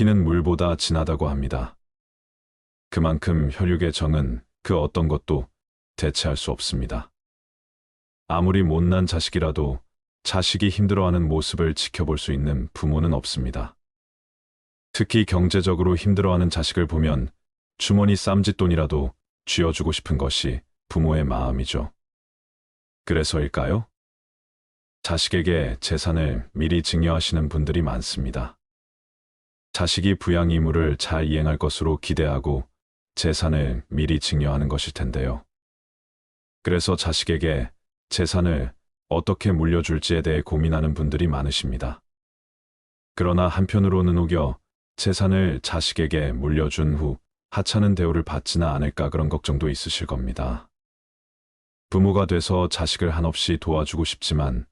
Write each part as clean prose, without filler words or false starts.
피는 물보다 진하다고 합니다. 그만큼 혈육의 정은 그 어떤 것도 대체할 수 없습니다. 아무리 못난 자식이라도 자식이 힘들어하는 모습을 지켜볼 수 있는 부모는 없습니다. 특히 경제적으로 힘들어하는 자식을 보면 주머니 쌈짓돈이라도 쥐어주고 싶은 것이 부모의 마음이죠. 그래서일까요? 자식에게 재산을 미리 증여하시는 분들이 많습니다. 자식이 부양 의무를 잘 이행할 것으로 기대하고 재산을 미리 증여하는 것일 텐데요. 그래서 자식에게 재산을 어떻게 물려줄지에 대해 고민하는 분들이 많으십니다. 그러나 한편으로는 오겨 재산을 자식에게 물려준 후 하찮은 대우를 받지는 않을까 그런 걱정도 있으실 겁니다. 부모가 돼서 자식을 한없이 도와주고 싶지만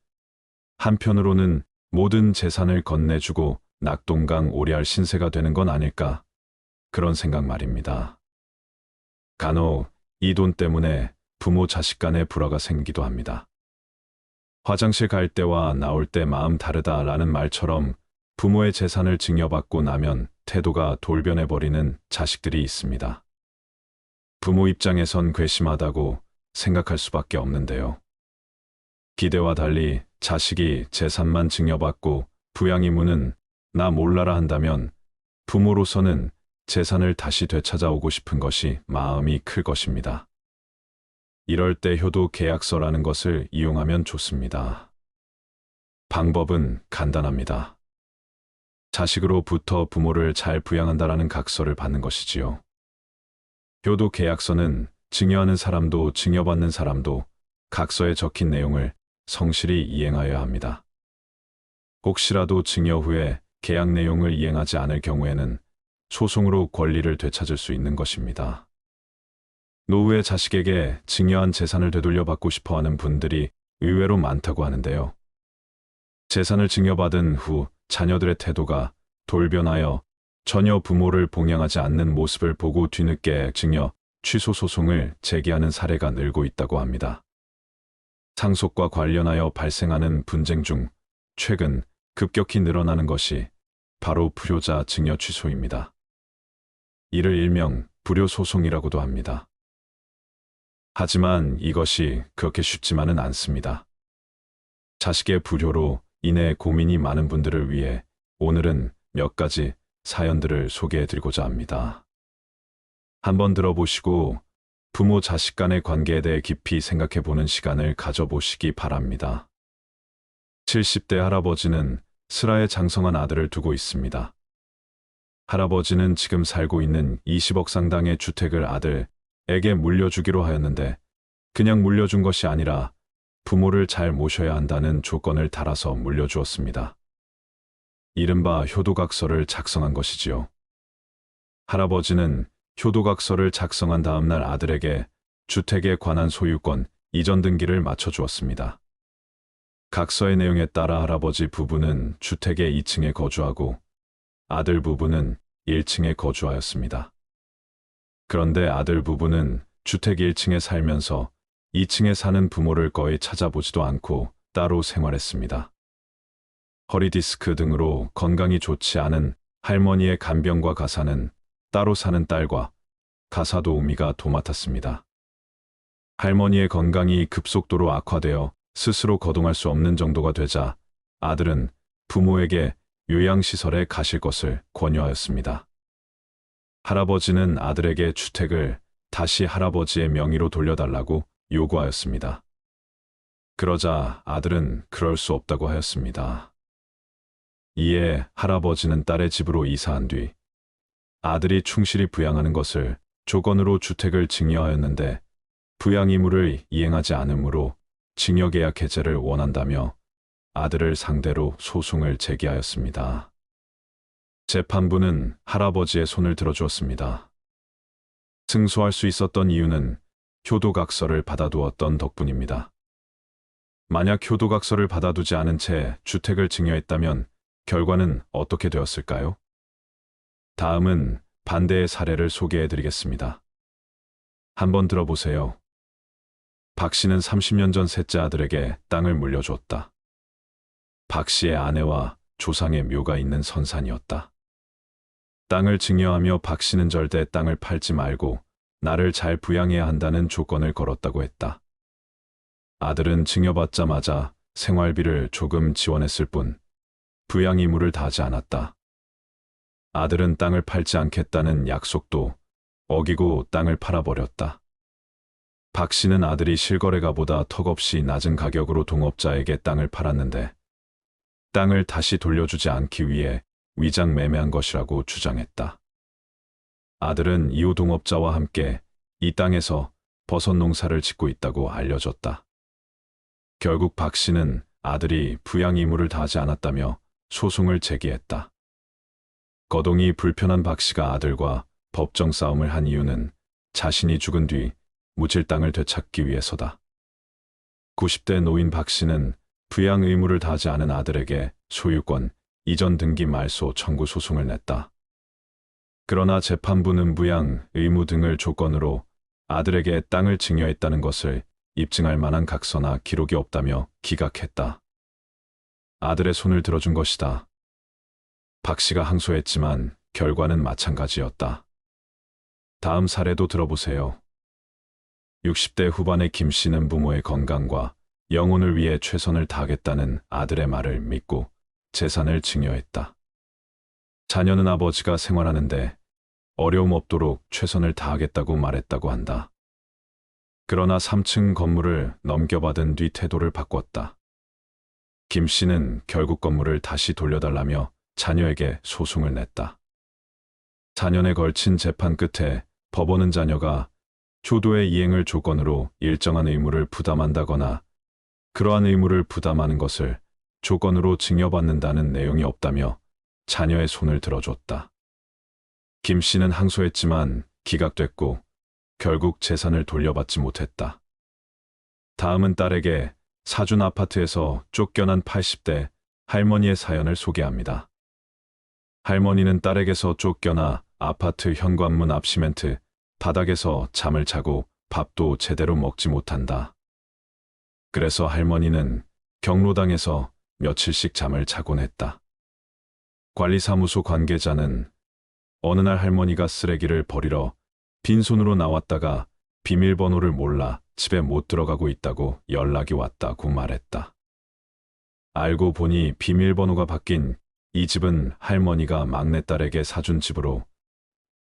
한편으로는 모든 재산을 건네주고 낙동강 오리알 신세가 되는 건 아닐까 그런 생각 말입니다. 간혹 이 돈 때문에 부모 자식 간의 불화가 생기기도 합니다. 화장실 갈 때와 나올 때 마음 다르다라는 말처럼 부모의 재산을 증여받고 나면 태도가 돌변해버리는 자식들이 있습니다. 부모 입장에선 괘씸하다고 생각할 수밖에 없는데요. 기대와 달리 자식이 재산만 증여받고 부양 의무는 나 몰라라 한다면 부모로서는 재산을 다시 되찾아오고 싶은 것이 마음이 클 것입니다. 이럴 때 효도 계약서라는 것을 이용하면 좋습니다. 방법은 간단합니다. 자식으로부터 부모를 잘 부양한다라는 각서를 받는 것이지요. 효도 계약서는 증여하는 사람도 증여받는 사람도 각서에 적힌 내용을 성실히 이행하여야 합니다. 혹시라도 증여 후에 계약 내용을 이행하지 않을 경우에는 소송으로 권리를 되찾을 수 있는 것입니다. 노후에 자식에게 증여한 재산을 되돌려받고 싶어하는 분들이 의외로 많다고 하는데요. 재산을 증여받은 후 자녀들의 태도가 돌변하여 전혀 부모를 봉양하지 않는 모습을 보고 뒤늦게 증여 취소 소송을 제기하는 사례가 늘고 있다고 합니다. 상속과 관련하여 발생하는 분쟁 중 최근 급격히 늘어나는 것이 바로 불효자 증여 취소입니다. 이를 일명 불효소송이라고도 합니다. 하지만 이것이 그렇게 쉽지만은 않습니다. 자식의 불효로 인해 고민이 많은 분들을 위해 오늘은 몇 가지 사연들을 소개해드리고자 합니다. 한번 들어보시고 부모 자식 간의 관계에 대해 깊이 생각해보는 시간을 가져보시기 바랍니다. 70대 할아버지는 슬하에 장성한 아들을 두고 있습니다. 할아버지는 지금 살고 있는 20억 상당의 주택을 아들에게 물려주기로 하였는데 그냥 물려준 것이 아니라 부모를 잘 모셔야 한다는 조건을 달아서 물려주었습니다. 이른바 효도각서를 작성한 것이지요. 할아버지는 효도각서를 작성한 다음 날 아들에게 주택에 관한 소유권 이전 등기를 맞춰주었습니다. 각서의 내용에 따라 할아버지 부부는 주택의 2층에 거주하고 아들 부부는 1층에 거주하였습니다. 그런데 아들 부부는 주택 1층에 살면서 2층에 사는 부모를 거의 찾아보지도 않고 따로 생활했습니다. 허리디스크 등으로 건강이 좋지 않은 할머니의 간병과 가사는 따로 사는 딸과 가사 도우미가 도맡았습니다. 할머니의 건강이 급속도로 악화되어 스스로 거동할 수 없는 정도가 되자 아들은 부모에게 요양시설에 가실 것을 권유하였습니다. 할아버지는 아들에게 주택을 다시 할아버지의 명의로 돌려달라고 요구하였습니다. 그러자 아들은 그럴 수 없다고 하였습니다. 이에 할아버지는 딸의 집으로 이사한 뒤 아들이 충실히 부양하는 것을 조건으로 주택을 증여하였는데 부양 의무를 이행하지 않으므로 증여계약 해제를 원한다며 아들을 상대로 소송을 제기하였습니다. 재판부는 할아버지의 손을 들어주었습니다. 승소할 수 있었던 이유는 효도각서를 받아두었던 덕분입니다. 만약 효도각서를 받아두지 않은 채 주택을 증여했다면 결과는 어떻게 되었을까요? 다음은 반대의 사례를 소개해드리겠습니다. 한번 들어보세요. 박 씨는 30년 전 셋째 아들에게 땅을 물려주었다. 박 씨의 아내와 조상의 묘가 있는 선산이었다. 땅을 증여하며 박 씨는 절대 땅을 팔지 말고 나를 잘 부양해야 한다는 조건을 걸었다고 했다. 아들은 증여받자마자 생활비를 조금 지원했을 뿐 부양 의무를 다하지 않았다. 아들은 땅을 팔지 않겠다는 약속도 어기고 땅을 팔아버렸다. 박 씨는 아들이 실거래가보다 턱없이 낮은 가격으로 동업자에게 땅을 팔았는데 땅을 다시 돌려주지 않기 위해 위장 매매한 것이라고 주장했다. 아들은 이후 동업자와 함께 이 땅에서 버섯 농사를 짓고 있다고 알려졌다. 결국 박 씨는 아들이 부양 의무를 다하지 않았다며 소송을 제기했다. 거동이 불편한 박 씨가 아들과 법정 싸움을 한 이유는 자신이 죽은 뒤 묻힐 땅을 되찾기 위해서다. 90대 노인 박 씨는 부양 의무를 다하지 않은 아들에게 소유권, 이전 등기 말소 청구 소송을 냈다. 그러나 재판부는 부양 의무 등을 조건으로 아들에게 땅을 증여했다는 것을 입증할 만한 각서나 기록이 없다며 기각했다. 아들의 손을 들어준 것이다. 박 씨가 항소했지만 결과는 마찬가지였다. 다음 사례도 들어보세요. 60대 후반의 김 씨는 부모의 건강과 영혼을 위해 최선을 다하겠다는 아들의 말을 믿고 재산을 증여했다. 자녀는 아버지가 생활하는데 어려움 없도록 최선을 다하겠다고 말했다고 한다. 그러나 3층 건물을 넘겨받은 뒤 태도를 바꿨다. 김 씨는 결국 건물을 다시 돌려달라며 자녀에게 소송을 냈다. 4년에 걸친 재판 끝에 법원은 자녀가 효도의 이행을 조건으로 일정한 의무를 부담한다거나 그러한 의무를 부담하는 것을 조건으로 증여받는다는 내용이 없다며 자녀의 손을 들어줬다. 김 씨는 항소했지만 기각됐고 결국 재산을 돌려받지 못했다. 다음은 딸에게 사준 아파트에서 쫓겨난 80대 할머니의 사연을 소개합니다. 할머니는 딸에게서 쫓겨나 아파트 현관문 앞 시멘트 바닥에서 잠을 자고 밥도 제대로 먹지 못한다. 그래서 할머니는 경로당에서 며칠씩 잠을 자곤 했다. 관리사무소 관계자는 어느 날 할머니가 쓰레기를 버리러 빈손으로 나왔다가 비밀번호를 몰라 집에 못 들어가고 있다고 연락이 왔다고 말했다. 알고 보니 비밀번호가 바뀐 이 집은 할머니가 막내딸에게 사준 집으로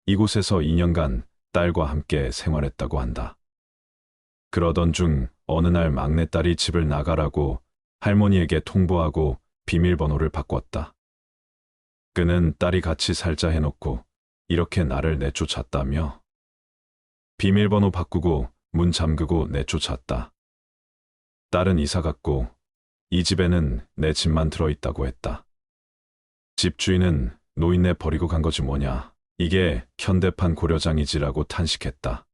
이곳에서 2년간 딸과 함께 생활했다고 한다. 그러던 중 어느 날 막내딸이 집을 나가라고 할머니에게 통보하고 비밀번호를 바꿨다. 그는 딸이 같이 살자 해놓고 이렇게 나를 내쫓았다며 비밀번호 바꾸고 문 잠그고 내쫓았다. 딸은 이사 갔고 이 집에는 내 집만 들어있다고 했다. 집주인은 노인네 버리고 간 거지 뭐냐. 이게 현대판 고려장이지라고 탄식했다.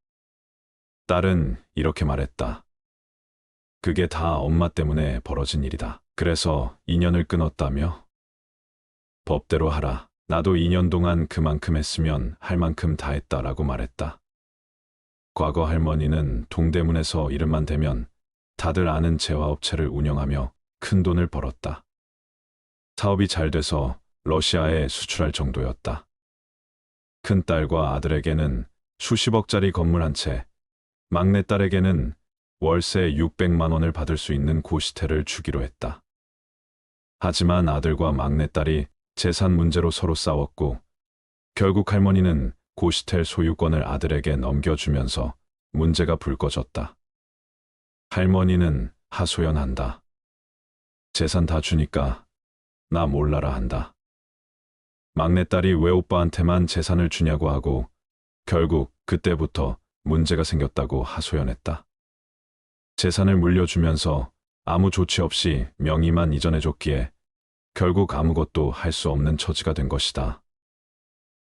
딸은 이렇게 말했다. 그게 다 엄마 때문에 벌어진 일이다. 그래서 인연을 끊었다며? 법대로 하라. 나도 2년 동안 그만큼 했으면 할 만큼 다 했다라고 말했다. 과거 할머니는 동대문에서 이름만 대면 다들 아는 재화업체를 운영하며 큰 돈을 벌었다. 사업이 잘 돼서 러시아에 수출할 정도였다. 큰딸과 아들에게는 수십억짜리 건물 한 채, 막내딸에게는 월세 600만 원을 받을 수 있는 고시텔을 주기로 했다. 하지만 아들과 막내딸이 재산 문제로 서로 싸웠고 결국 할머니는 고시텔 소유권을 아들에게 넘겨주면서 문제가 불거졌다. 할머니는 하소연한다. 재산 다 주니까 나 몰라라 한다. 막내딸이 왜 오빠한테만 재산을 주냐고 하고 결국 그때부터 문제가 생겼다고 하소연했다. 재산을 물려주면서 아무 조치 없이 명의만 이전해줬기에 결국 아무것도 할 수 없는 처지가 된 것이다.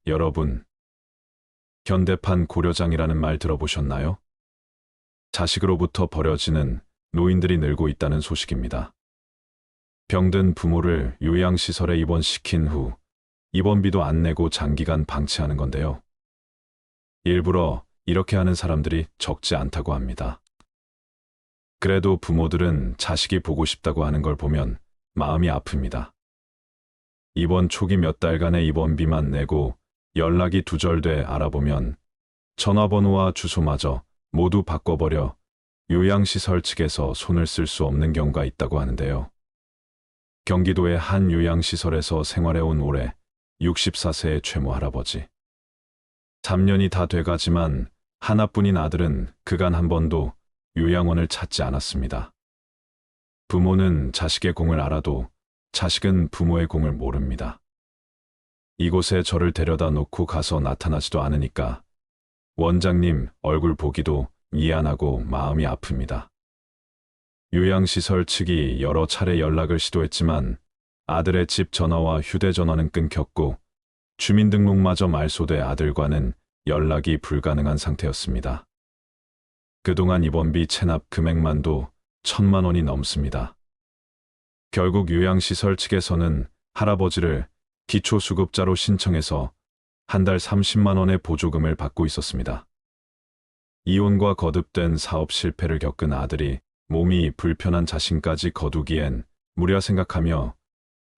여러분, 현대판 고려장이라는 말 들어보셨나요? 자식으로부터 버려지는 노인들이 늘고 있다는 소식입니다. 병든 부모를 요양시설에 입원시킨 후 입원비도 안 내고 장기간 방치하는 건데요. 일부러 이렇게 하는 사람들이 적지 않다고 합니다. 그래도 부모들은 자식이 보고 싶다고 하는 걸 보면 마음이 아픕니다. 입원 초기 몇 달간의 입원비만 내고 연락이 두절돼 알아보면 전화번호와 주소마저 모두 바꿔버려 요양시설 측에서 손을 쓸 수 없는 경우가 있다고 하는데요. 경기도의 한 요양시설에서 생활해온 올해 64세의 최모 할아버지. 3년이 다 돼가지만 하나뿐인 아들은 그간 한 번도 요양원을 찾지 않았습니다. 부모는 자식의 공을 알아도 자식은 부모의 공을 모릅니다. 이곳에 저를 데려다 놓고 가서 나타나지도 않으니까 원장님 얼굴 보기도 미안하고 마음이 아픕니다. 요양시설 측이 여러 차례 연락을 시도했지만 아들의 집 전화와 휴대전화는 끊겼고 주민등록마저 말소돼 아들과는 연락이 불가능한 상태였습니다. 그동안 입원비 체납 금액만도 1,000만 원이 넘습니다. 결국 요양시설 측에서는 할아버지를 기초수급자로 신청해서 한 달 30만 원의 보조금을 받고 있었습니다. 이혼과 거듭된 사업 실패를 겪은 아들이 몸이 불편한 자신까지 거두기엔 무려 생각하며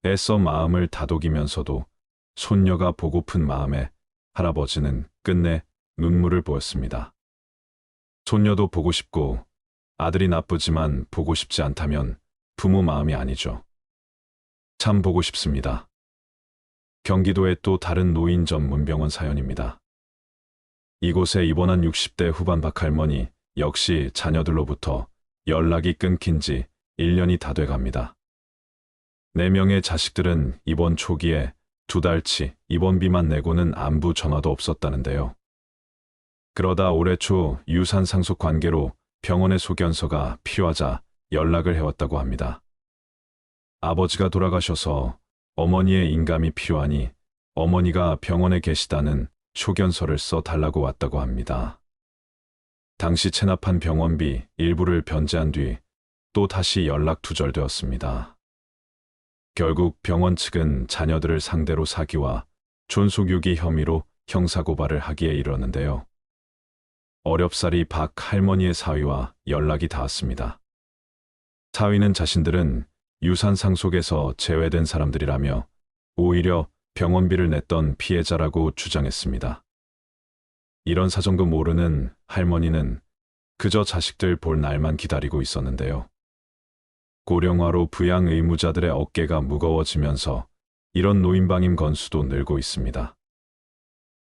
애써 마음을 다독이면서도 손녀가 보고픈 마음에 할아버지는 끝내 눈물을 보였습니다. 손녀도 보고 싶고 아들이 나쁘지만 보고 싶지 않다면 부모 마음이 아니죠. 참 보고 싶습니다. 경기도의 또 다른 노인 전문 병원 사연입니다. 이곳에 입원한 60대 후반 박할머니 역시 자녀들로부터 연락이 끊긴 지 1년이 다 돼갑니다. 4명의 자식들은 입원 초기에 2달치 입원비만 내고는 안부 전화도 없었다는데요. 그러다 올해 초 유산 상속 관계로 병원의 소견서가 필요하자 연락을 해왔다고 합니다. 아버지가 돌아가셔서 어머니의 인감이 필요하니 어머니가 병원에 계시다는 소견서를 써달라고 왔다고 합니다. 당시 체납한 병원비 일부를 변제한 뒤 또 다시 연락 두절되었습니다. 결국 병원 측은 자녀들을 상대로 사기와 존속유기 혐의로 형사고발을 하기에 이르렀는데요. 어렵사리 박 할머니의 사위와 연락이 닿았습니다. 사위는 자신들은 유산 상속에서 제외된 사람들이라며 오히려 병원비를 냈던 피해자라고 주장했습니다. 이런 사정도 모르는 할머니는 그저 자식들 볼 날만 기다리고 있었는데요. 고령화로 부양 의무자들의 어깨가 무거워지면서 이런 노인방임 건수도 늘고 있습니다.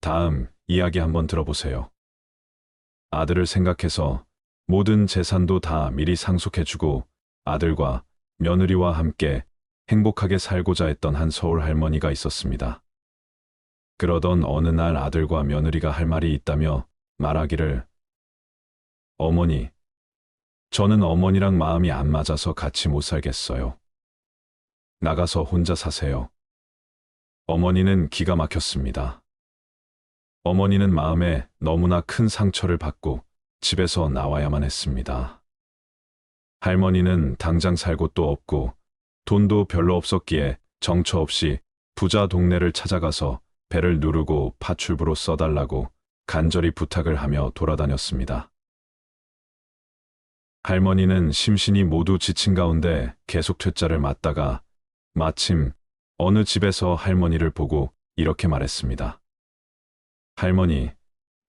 다음 이야기 한번 들어보세요. 아들을 생각해서 모든 재산도 다 미리 상속해주고 아들과 며느리와 함께 행복하게 살고자 했던 한 서울 할머니가 있었습니다. 그러던 어느 날 아들과 며느리가 할 말이 있다며 말하기를 어머니, 저는 어머니랑 마음이 안 맞아서 같이 못 살겠어요. 나가서 혼자 사세요. 어머니는 기가 막혔습니다. 어머니는 마음에 너무나 큰 상처를 받고 집에서 나와야만 했습니다. 할머니는 당장 살 곳도 없고 돈도 별로 없었기에 정처 없이 부자 동네를 찾아가서 배를 누르고 파출부로 써달라고 간절히 부탁을 하며 돌아다녔습니다. 할머니는 심신이 모두 지친 가운데 계속 퇴짜를 맞다가 마침 어느 집에서 할머니를 보고 이렇게 말했습니다. 할머니,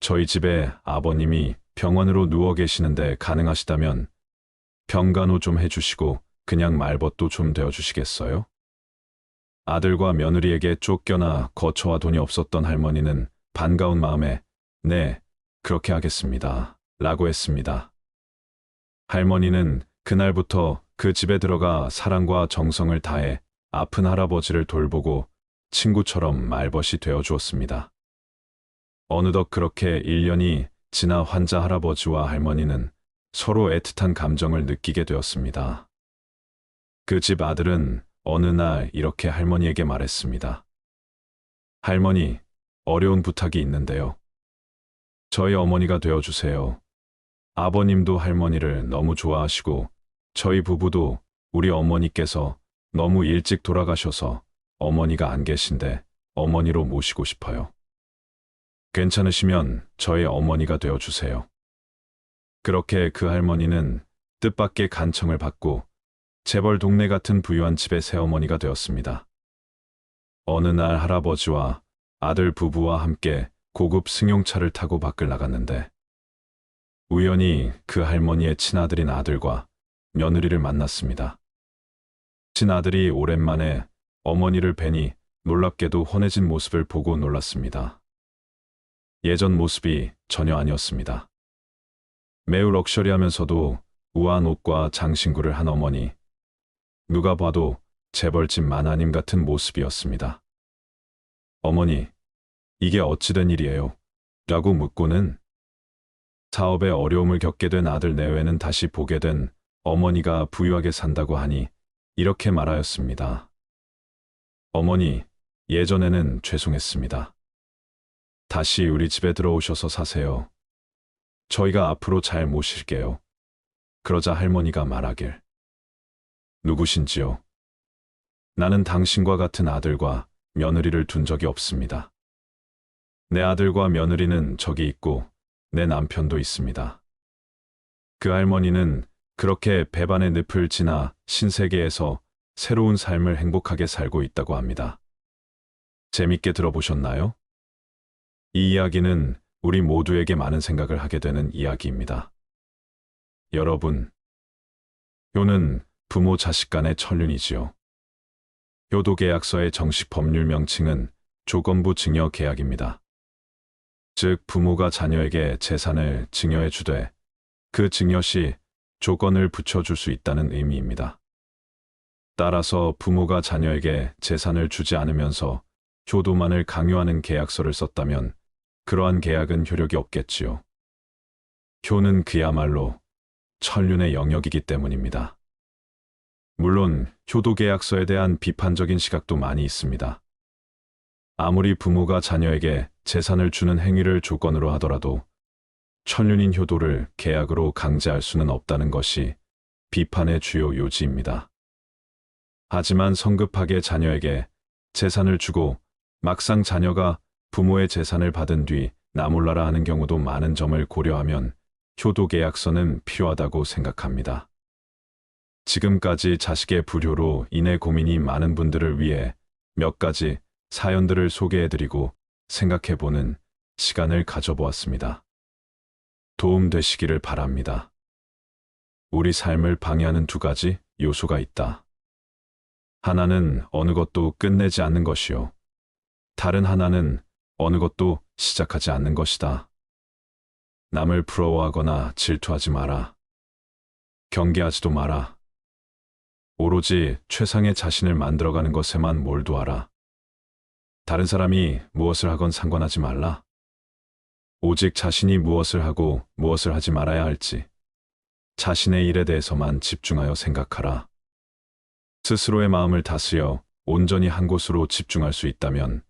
저희 집에 아버님이 병원으로 누워 계시는데 가능하시다면 병간호 좀 해주시고 그냥 말벗도 좀 되어주시겠어요? 아들과 며느리에게 쫓겨나 거처와 돈이 없었던 할머니는 반가운 마음에 네, 그렇게 하겠습니다. 라고 했습니다. 할머니는 그날부터 그 집에 들어가 사랑과 정성을 다해 아픈 할아버지를 돌보고 친구처럼 말벗이 되어 주었습니다. 어느덧 그렇게 1년이 지나 환자 할아버지와 할머니는 서로 애틋한 감정을 느끼게 되었습니다. 그 집 아들은 어느 날 이렇게 할머니에게 말했습니다. 할머니, 어려운 부탁이 있는데요. 저희 어머니가 되어주세요. 아버님도 할머니를 너무 좋아하시고 저희 부부도 우리 어머니께서 너무 일찍 돌아가셔서 어머니가 안 계신데 어머니로 모시고 싶어요. 괜찮으시면 저희 어머니가 되어주세요. 그렇게 그 할머니는 뜻밖의 간청을 받고 재벌 동네 같은 부유한 집의 새어머니가 되었습니다. 어느 날 할아버지와 아들 부부와 함께 고급 승용차를 타고 밖을 나갔는데 우연히 그 할머니의 친아들인 아들과 며느리를 만났습니다. 친아들이 오랜만에 어머니를 뵈니 놀랍게도 환해진 모습을 보고 놀랐습니다. 예전 모습이 전혀 아니었습니다. 매우 럭셔리하면서도 우아한 옷과 장신구를 한 어머니, 누가 봐도 재벌집 마나님 같은 모습이었습니다. 어머니, 이게 어찌된 일이에요? 라고 묻고는 사업에 어려움을 겪게 된 아들 내외는 다시 보게 된 어머니가 부유하게 산다고 하니 이렇게 말하였습니다. 어머니, 예전에는 죄송했습니다. 다시 우리 집에 들어오셔서 사세요. 저희가 앞으로 잘 모실게요. 그러자 할머니가 말하길. 누구신지요? 나는 당신과 같은 아들과 며느리를 둔 적이 없습니다. 내 아들과 며느리는 저기 있고 내 남편도 있습니다. 그 할머니는 그렇게 배반의 늪을 지나 신세계에서 새로운 삶을 행복하게 살고 있다고 합니다. 재밌게 들어보셨나요? 이 이야기는 우리 모두에게 많은 생각을 하게 되는 이야기입니다. 여러분, 효는 부모 자식 간의 천륜이지요. 효도계약서의 정식 법률 명칭은 조건부 증여 계약입니다. 즉 부모가 자녀에게 재산을 증여해 주되 그 증여 시 조건을 붙여줄 수 있다는 의미입니다. 따라서 부모가 자녀에게 재산을 주지 않으면서 효도만을 강요하는 계약서를 썼다면 그러한 계약은 효력이 없겠지요. 효는 그야말로 천륜의 영역이기 때문입니다. 물론 효도계약서에 대한 비판적인 시각도 많이 있습니다. 아무리 부모가 자녀에게 재산을 주는 행위를 조건으로 하더라도 천륜인 효도를 계약으로 강제할 수는 없다는 것이 비판의 주요 요지입니다. 하지만 성급하게 자녀에게 재산을 주고 막상 자녀가 부모의 재산을 받은 뒤 나몰라라 하는 경우도 많은 점을 고려하면 효도계약서는 필요하다고 생각합니다. 지금까지 자식의 불효로 인해 고민이 많은 분들을 위해 몇 가지 사연들을 소개해드리고 생각해보는 시간을 가져보았습니다. 도움되시기를 바랍니다. 우리 삶을 방해하는 두 가지 요소가 있다. 하나는 어느 것도 끝내지 않는 것이요. 다른 하나는 어느 것도 시작하지 않는 것이다. 남을 부러워하거나 질투하지 마라. 경계하지도 마라. 오로지 최상의 자신을 만들어가는 것에만 몰두하라. 다른 사람이 무엇을 하건 상관하지 말라. 오직 자신이 무엇을 하고 무엇을 하지 말아야 할지 자신의 일에 대해서만 집중하여 생각하라. 스스로의 마음을 다스려 온전히 한 곳으로 집중할 수 있다면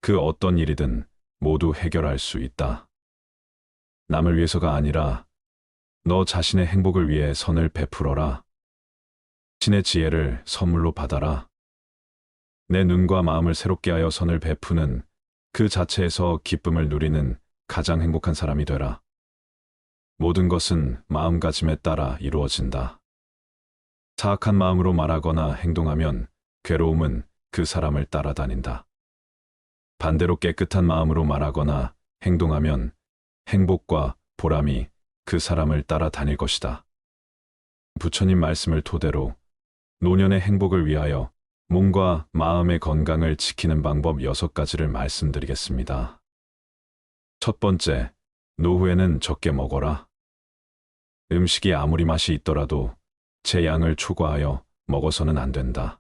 그 어떤 일이든 모두 해결할 수 있다. 남을 위해서가 아니라 너 자신의 행복을 위해 선을 베풀어라. 신의 지혜를 선물로 받아라. 내 눈과 마음을 새롭게 하여 선을 베푸는 그 자체에서 기쁨을 누리는 가장 행복한 사람이 되라. 모든 것은 마음가짐에 따라 이루어진다. 사악한 마음으로 말하거나 행동하면 괴로움은 그 사람을 따라다닌다. 반대로 깨끗한 마음으로 말하거나 행동하면 행복과 보람이 그 사람을 따라다닐 것이다. 부처님 말씀을 토대로 노년의 행복을 위하여 몸과 마음의 건강을 지키는 방법 6가지를 말씀드리겠습니다. 첫 번째, 노후에는 적게 먹어라. 음식이 아무리 맛이 있더라도 제 양을 초과하여 먹어서는 안 된다.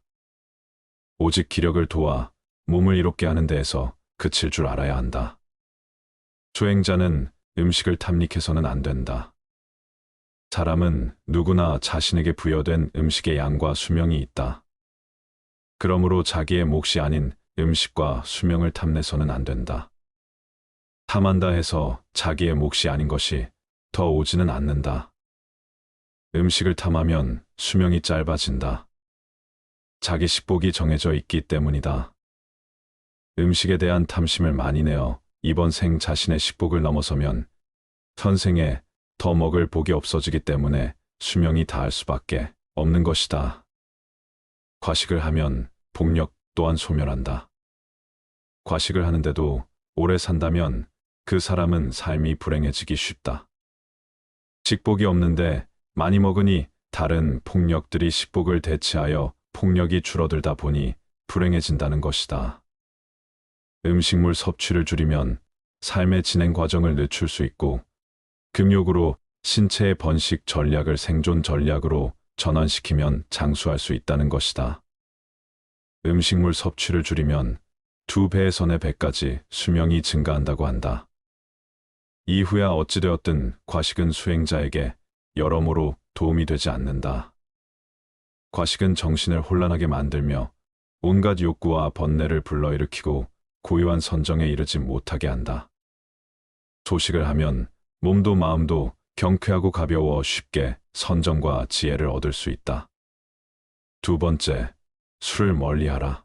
오직 기력을 도와 몸을 이롭게 하는 데에서 그칠 줄 알아야 한다. 수행자는 음식을 탐닉해서는 안 된다. 사람은 누구나 자신에게 부여된 음식의 양과 수명이 있다. 그러므로 자기의 몫이 아닌 음식과 수명을 탐내서는 안 된다. 탐한다 해서 자기의 몫이 아닌 것이 더 오지는 않는다. 음식을 탐하면 수명이 짧아진다. 자기 식복이 정해져 있기 때문이다. 음식에 대한 탐심을 많이 내어 이번 생 자신의 식복을 넘어서면 현생에 더 먹을 복이 없어지기 때문에 수명이 다할 수밖에 없는 것이다. 과식을 하면 복력 또한 소멸한다. 과식을 하는데도 오래 산다면 그 사람은 삶이 불행해지기 쉽다. 식복이 없는데 많이 먹으니 다른 폭력들이 식복을 대체하여 폭력이 줄어들다 보니 불행해진다는 것이다. 음식물 섭취를 줄이면 삶의 진행 과정을 늦출 수 있고 금욕으로 신체의 번식 전략을 생존 전략으로 전환시키면 장수할 수 있다는 것이다. 음식물 섭취를 줄이면 2배에서 4배까지 수명이 증가한다고 한다. 이후야 어찌되었든 과식은 수행자에게 여러모로 도움이 되지 않는다. 과식은 정신을 혼란하게 만들며 온갖 욕구와 번뇌를 불러일으키고 고요한 선정에 이르지 못하게 한다. 소식을 하면 몸도 마음도 경쾌하고 가벼워 쉽게 선정과 지혜를 얻을 수 있다. 2번째, 술을 멀리하라.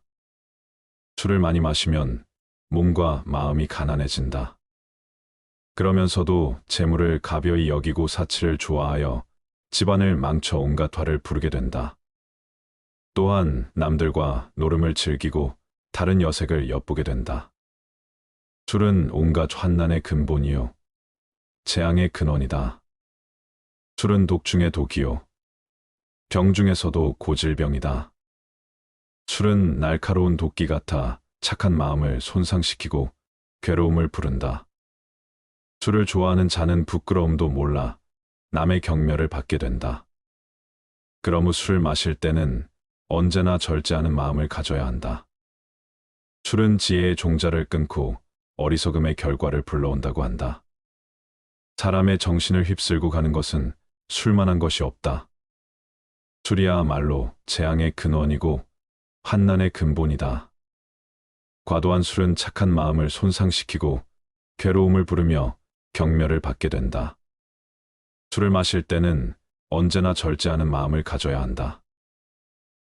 술을 많이 마시면 몸과 마음이 가난해진다. 그러면서도 재물을 가벼이 여기고 사치를 좋아하여 집안을 망쳐 온갖 화를 부르게 된다. 또한 남들과 노름을 즐기고 다른 여색을 엿보게 된다. 술은 온갖 환난의 근본이요 재앙의 근원이다. 술은 독 중의 독이요 병 중에서도 고질병이다. 술은 날카로운 도끼 같아 착한 마음을 손상시키고 괴로움을 부른다. 술을 좋아하는 자는 부끄러움도 몰라 남의 경멸을 받게 된다. 그러므 술을 마실 때는 언제나 절제하는 마음을 가져야 한다. 술은 지혜의 종자를 끊고 어리석음의 결과를 불러온다고 한다. 사람의 정신을 휩쓸고 가는 것은 술만한 것이 없다. 술이야말로 재앙의 근원이고 환난의 근본이다. 과도한 술은 착한 마음을 손상시키고 괴로움을 부르며 경멸을 받게 된다. 술을 마실 때는 언제나 절제하는 마음을 가져야 한다.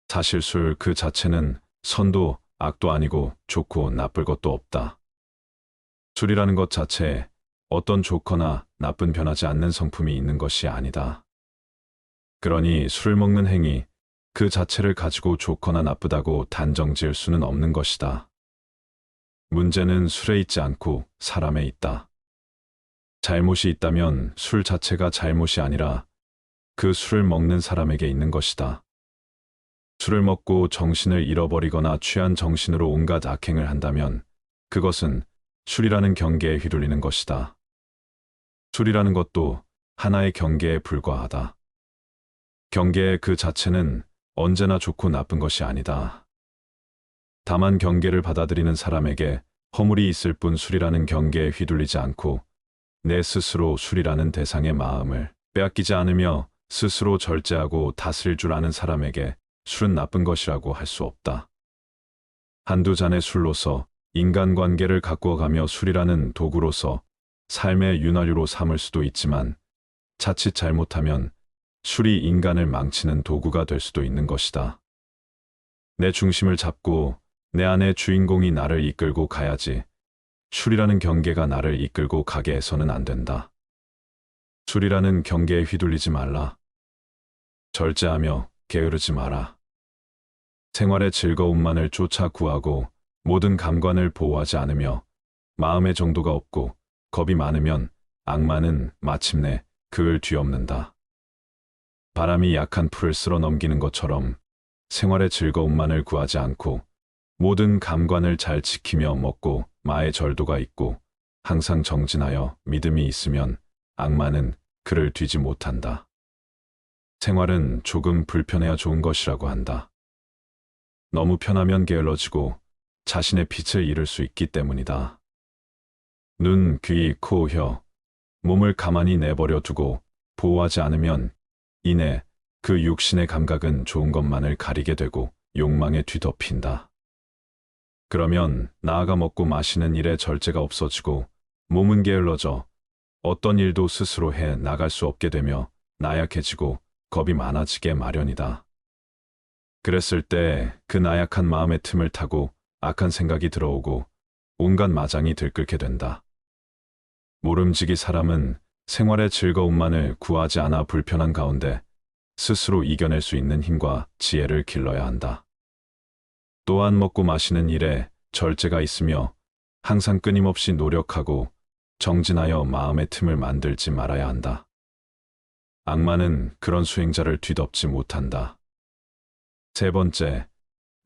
사실 술 그 자체는 선도 악도 아니고 좋고 나쁠 것도 없다. 술이라는 것 자체에 어떤 좋거나 나쁜 변하지 않는 성품이 있는 것이 아니다. 그러니 술을 먹는 행위 그 자체를 가지고 좋거나 나쁘다고 단정 지을 수는 없는 것이다. 문제는 술에 있지 않고 사람에 있다. 잘못이 있다면 술 자체가 잘못이 아니라 그 술을 먹는 사람에게 있는 것이다. 술을 먹고 정신을 잃어버리거나 취한 정신으로 온갖 악행을 한다면 그것은 술이라는 경계에 휘둘리는 것이다. 술이라는 것도 하나의 경계에 불과하다. 경계의 그 자체는 언제나 좋고 나쁜 것이 아니다. 다만 경계를 받아들이는 사람에게 허물이 있을 뿐 술이라는 경계에 휘둘리지 않고 내 스스로 술이라는 대상의 마음을 빼앗기지 않으며 스스로 절제하고 다스릴 줄 아는 사람에게 술은 나쁜 것이라고 할 수 없다. 한두 잔의 술로서 인간관계를 가꾸어가며 술이라는 도구로서 삶의 윤활유로 삼을 수도 있지만 자칫 잘못하면 술이 인간을 망치는 도구가 될 수도 있는 것이다. 내 중심을 잡고 내 안의 주인공이 나를 이끌고 가야지 술이라는 경계가 나를 이끌고 가게 해서는 안 된다. 술이라는 경계에 휘둘리지 말라. 절제하며 게으르지 마라. 생활의 즐거움만을 쫓아 구하고 모든 감관을 보호하지 않으며 마음의 정도가 없고 겁이 많으면 악마는 마침내 그을 뒤엎는다. 바람이 약한 풀을 쓸어 넘기는 것처럼 생활의 즐거움만을 구하지 않고 모든 감관을 잘 지키며 먹고 마의 절도가 있고 항상 정진하여 믿음이 있으면 악마는 그를 뒤지 못한다. 생활은 조금 불편해야 좋은 것이라고 한다. 너무 편하면 게을러지고 자신의 빛을 잃을 수 있기 때문이다. 눈, 귀, 코, 혀, 몸을 가만히 내버려 두고 보호하지 않으면 이내 그 육신의 감각은 좋은 것만을 가리게 되고 욕망에 뒤덮인다. 그러면 나아가 먹고 마시는 일에 절제가 없어지고 몸은 게을러져 어떤 일도 스스로 해 나갈 수 없게 되며 나약해지고 겁이 많아지게 마련이다. 그랬을 때 그 나약한 마음의 틈을 타고 악한 생각이 들어오고 온갖 마장이 들끓게 된다. 모름지기 사람은 생활의 즐거움만을 구하지 않아 불편한 가운데 스스로 이겨낼 수 있는 힘과 지혜를 길러야 한다. 또한 먹고 마시는 일에 절제가 있으며 항상 끊임없이 노력하고 정진하여 마음의 틈을 만들지 말아야 한다. 악마는 그런 수행자를 뒤덮지 못한다. 세 번째,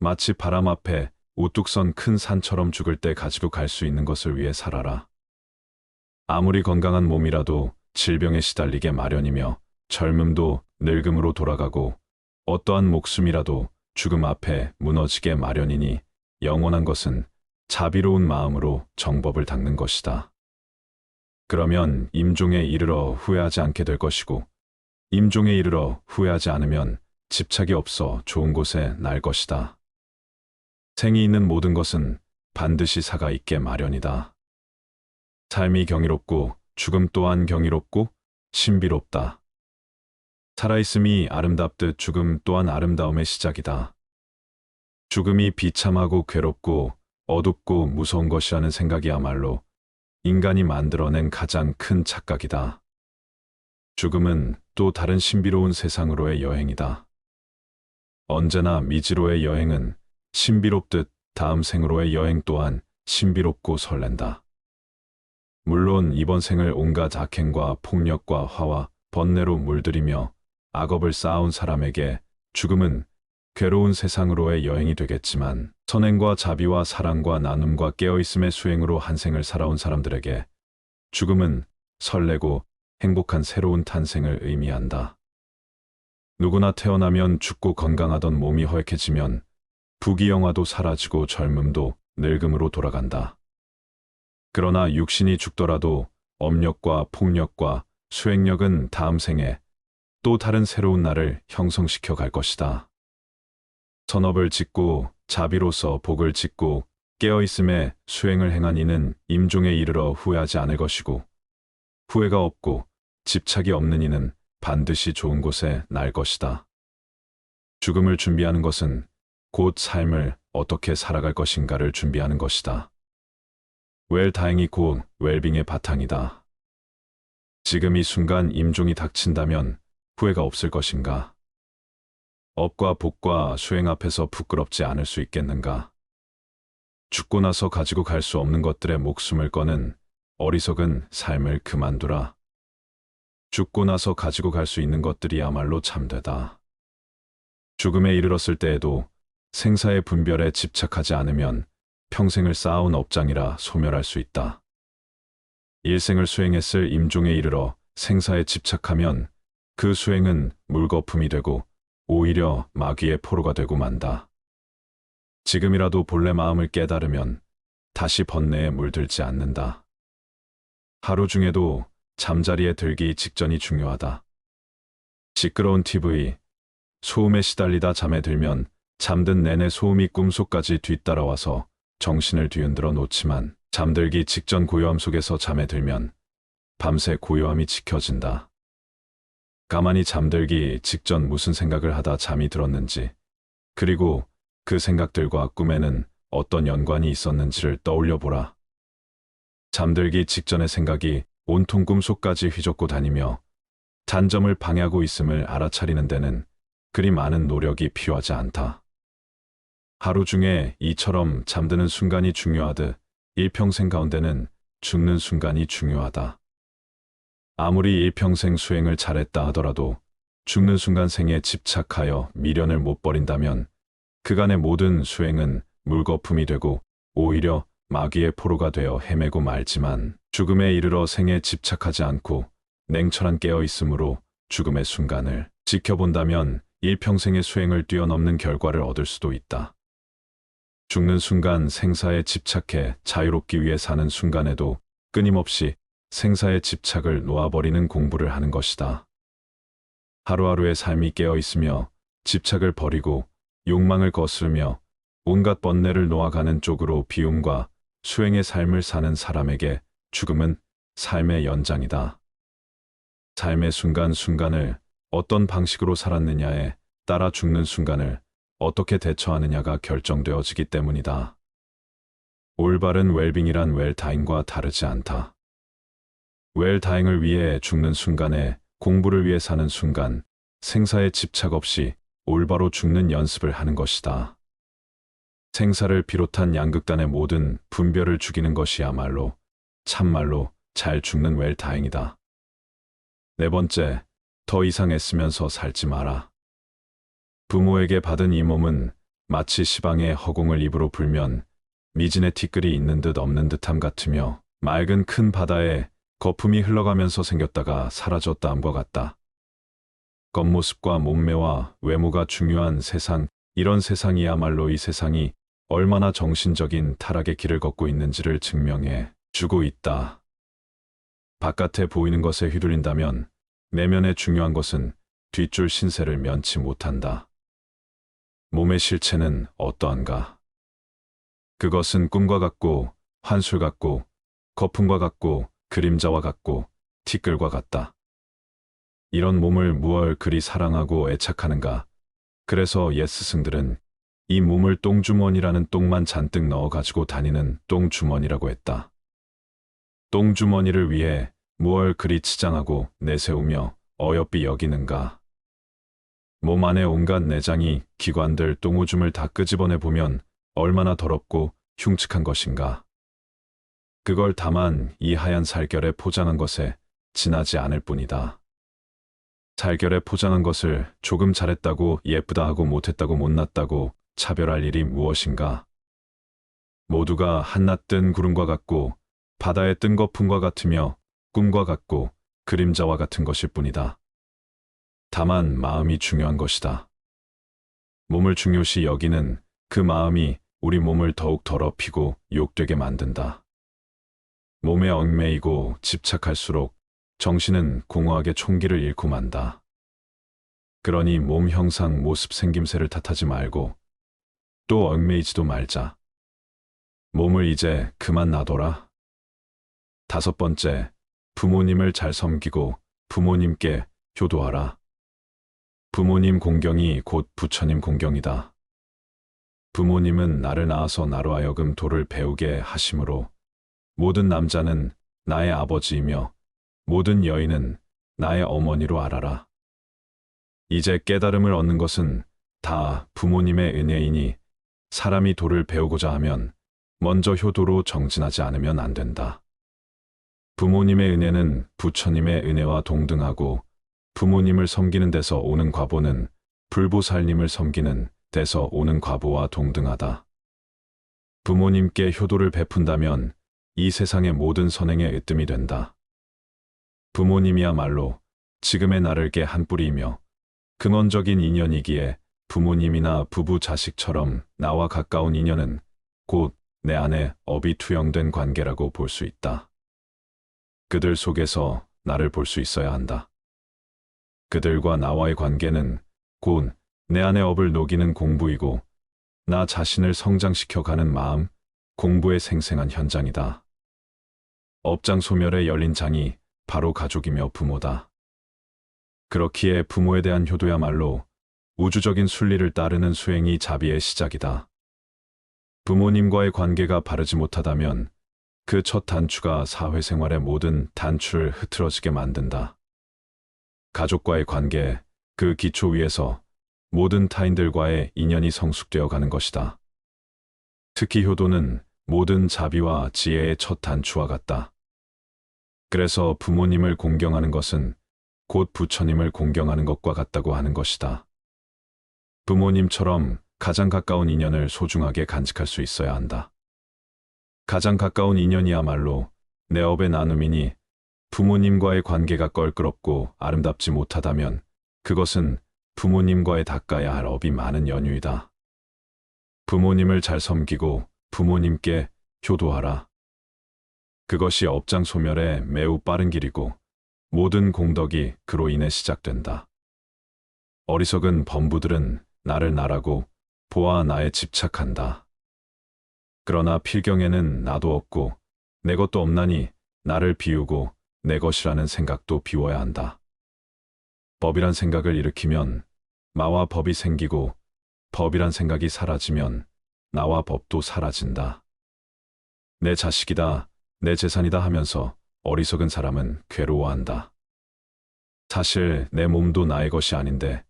마치 바람 앞에 우뚝 선 큰 산처럼 죽을 때 가지고 갈 수 있는 것을 위해 살아라. 아무리 건강한 몸이라도 질병에 시달리게 마련이며 젊음도 늙음으로 돌아가고 어떠한 목숨이라도 죽음 앞에 무너지게 마련이니 영원한 것은 자비로운 마음으로 정법을 닦는 것이다. 그러면 임종에 이르러 후회하지 않게 될 것이고 임종에 이르러 후회하지 않으면 집착이 없어 좋은 곳에 날 것이다. 생이 있는 모든 것은 반드시 사가 있게 마련이다. 삶이 경이롭고 죽음 또한 경이롭고 신비롭다. 살아있음이 아름답듯 죽음 또한 아름다움의 시작이다. 죽음이 비참하고 괴롭고 어둡고 무서운 것이라는 생각이야말로 인간이 만들어낸 가장 큰 착각이다. 죽음은 또 다른 신비로운 세상으로의 여행이다. 언제나 미지로의 여행은 신비롭듯 다음 생으로의 여행 또한 신비롭고 설렌다. 물론 이번 생을 온갖 악행과 폭력과 화와 번뇌로 물들이며 악업을 쌓아온 사람에게 죽음은 괴로운 세상으로의 여행이 되겠지만 선행과 자비와 사랑과 나눔과 깨어있음의 수행으로 한 생을 살아온 사람들에게 죽음은 설레고 행복한 새로운 탄생을 의미한다. 누구나 태어나면 죽고 건강하던 몸이 허약해지면 부귀영화도 사라지고 젊음도 늙음으로 돌아간다. 그러나 육신이 죽더라도 업력과 폭력과 수행력은 다음 생에 또 다른 새로운 나를 형성시켜 갈 것이다. 선업을 짓고 자비로서 복을 짓고 깨어있음에 수행을 행한 이는 임종에 이르러 후회하지 않을 것이고 후회가 없고 집착이 없는 이는 반드시 좋은 곳에 날 것이다. 죽음을 준비하는 것은 곧 삶을 어떻게 살아갈 것인가를 준비하는 것이다. 웰다잉이 곧 웰빙의 바탕이다. 지금 이 순간 임종이 닥친다면 후회가 없을 것인가? 업과 복과 수행 앞에서 부끄럽지 않을 수 있겠는가? 죽고 나서 가지고 갈 수 없는 것들의 목숨을 거는 어리석은 삶을 그만두라. 죽고 나서 가지고 갈 수 있는 것들이야말로 참되다. 죽음에 이르렀을 때에도 생사의 분별에 집착하지 않으면 평생을 쌓아온 업장이라 소멸할 수 있다. 일생을 수행했을 임종에 이르러 생사에 집착하면 그 수행은 물거품이 되고 오히려 마귀의 포로가 되고 만다. 지금이라도 본래 마음을 깨달으면 다시 번뇌에 물들지 않는다. 하루 중에도 잠자리에 들기 직전이 중요하다. 시끄러운 TV, 소음에 시달리다 잠에 들면 잠든 내내 소음이 꿈속까지 뒤따라와서 정신을 뒤흔들어 놓지만 잠들기 직전 고요함 속에서 잠에 들면 밤새 고요함이 지켜진다. 가만히 잠들기 직전 무슨 생각을 하다 잠이 들었는지, 그리고 그 생각들과 꿈에는 어떤 연관이 있었는지를 떠올려 보라. 잠들기 직전의 생각이 온통 꿈속까지 휘젓고 다니며 단점을 방해하고 있음을 알아차리는 데는 그리 많은 노력이 필요하지 않다. 하루 중에 이처럼 잠드는 순간이 중요하듯 일평생 가운데는 죽는 순간이 중요하다. 아무리 일평생 수행을 잘했다 하더라도 죽는 순간 생에 집착하여 미련을 못 버린다면 그간의 모든 수행은 물거품이 되고 오히려 마귀의 포로가 되어 헤매고 말지만 죽음에 이르러 생에 집착하지 않고 냉철한 깨어있음으로 죽음의 순간을 지켜본다면 일평생의 수행을 뛰어넘는 결과를 얻을 수도 있다. 죽는 순간 생사에 집착해 자유롭기 위해 사는 순간에도 끊임없이 생사의 집착을 놓아버리는 공부를 하는 것이다. 하루하루의 삶이 깨어있으며 집착을 버리고 욕망을 거스르며 온갖 번뇌를 놓아가는 쪽으로 비움과 수행의 삶을 사는 사람에게 죽음은 삶의 연장이다. 삶의 순간순간을 어떤 방식으로 살았느냐에 따라 죽는 순간을 어떻게 대처하느냐가 결정되어지기 때문이다. 올바른 웰빙이란 웰다잉과 다르지 않다. 웰다잉을 위해 죽는 순간에 공부를 위해 사는 순간 생사에 집착 없이 올바로 죽는 연습을 하는 것이다. 생사를 비롯한 양극단의 모든 분별을 죽이는 것이야말로 참말로 잘 죽는 웰 다행이다. 네 번째, 더 이상 애쓰면서 살지 마라. 부모에게 받은 이 몸은 마치 시방의 허공을 입으로 불면 미진의 티끌이 있는 듯 없는 듯함 같으며 맑은 큰 바다에 거품이 흘러가면서 생겼다가 사라졌다함과 같다. 겉모습과 몸매와 외모가 중요한 세상, 이런 세상이야말로 이 세상이 얼마나 정신적인 타락의 길을 걷고 있는지를 증명해 주고 있다. 바깥에 보이는 것에 휘둘린다면 내면에 중요한 것은 뒷줄 신세를 면치 못한다. 몸의 실체는 어떠한가? 그것은 꿈과 같고 환술 같고 거품과 같고 그림자와 같고 티끌과 같다. 이런 몸을 무얼 그리 사랑하고 애착하는가? 그래서 옛 스승들은 이 몸을 똥주머니라는 똥만 잔뜩 넣어가지고 다니는 똥주머니라고 했다. 똥주머니를 위해 무얼 그리 치장하고 내세우며 어여삐 여기는가? 몸 안에 온갖 내장이 기관들 똥오줌을 다 끄집어내 보면 얼마나 더럽고 흉측한 것인가? 그걸 다만 이 하얀 살결에 포장한 것에 지나지 않을 뿐이다. 살결에 포장한 것을 조금 잘했다고 예쁘다 하고 못했다고 못났다고 차별할 일이 무엇인가? 모두가 한낮 뜬 구름과 같고 바다에 뜬 거품과 같으며 꿈과 같고 그림자와 같은 것일 뿐이다. 다만 마음이 중요한 것이다. 몸을 중요시 여기는 그 마음이 우리 몸을 더욱 더럽히고 욕되게 만든다. 몸에 얽매이고 집착할수록 정신은 공허하게 총기를 잃고 만다. 그러니 몸 형상 모습 생김새를 탓하지 말고 또 얽매이지도 말자. 몸을 이제 그만 놔둬라. 다섯 번째, 부모님을 잘 섬기고 부모님께 효도하라. 부모님 공경이 곧 부처님 공경이다. 부모님은 나를 낳아서 나로 하여금 도를 배우게 하심으로 모든 남자는 나의 아버지이며 모든 여인은 나의 어머니로 알아라. 이제 깨달음을 얻는 것은 다 부모님의 은혜이니 사람이 도를 배우고자 하면 먼저 효도로 정진하지 않으면 안 된다. 부모님의 은혜는 부처님의 은혜와 동등하고 부모님을 섬기는 데서 오는 과보는 불보살님을 섬기는 데서 오는 과보와 동등하다. 부모님께 효도를 베푼다면 이 세상의 모든 선행에 으뜸이 된다. 부모님이야말로 지금의 나를 개 한 뿌리이며 근원적인 인연이기에 부모님이나 부부 자식처럼 나와 가까운 인연은 곧 내 안에 업이 투영된 관계라고 볼 수 있다. 그들 속에서 나를 볼 수 있어야 한다. 그들과 나와의 관계는 곧 내 안의 업을 녹이는 공부이고 나 자신을 성장시켜가는 마음, 공부의 생생한 현장이다. 업장 소멸에 열린 장이 바로 가족이며 부모다. 그렇기에 부모에 대한 효도야말로 우주적인 순리를 따르는 수행이 자비의 시작이다. 부모님과의 관계가 바르지 못하다면 그 첫 단추가 사회생활의 모든 단추를 흐트러지게 만든다. 가족과의 관계, 그 기초 위에서 모든 타인들과의 인연이 성숙되어 가는 것이다. 특히 효도는 모든 자비와 지혜의 첫 단추와 같다. 그래서 부모님을 공경하는 것은 곧 부처님을 공경하는 것과 같다고 하는 것이다. 부모님처럼 가장 가까운 인연을 소중하게 간직할 수 있어야 한다. 가장 가까운 인연이야말로 내 업의 나눔이니 부모님과의 관계가 껄끄럽고 아름답지 못하다면 그것은 부모님과의 닦아야 할 업이 많은 연유이다. 부모님을 잘 섬기고 부모님께 효도하라. 그것이 업장 소멸에 매우 빠른 길이고 모든 공덕이 그로 인해 시작된다. 어리석은 범부들은 나를 나라고 보아 나에 집착한다. 그러나 필경에는 나도 없고 내 것도 없나니 나를 비우고 내 것이라는 생각도 비워야 한다. 법이란 생각을 일으키면 마와 법이 생기고 법이란 생각이 사라지면 나와 법도 사라진다. 내 자식이다, 내 재산이다 하면서 어리석은 사람은 괴로워한다. 사실 내 몸도 나의 것이 아닌데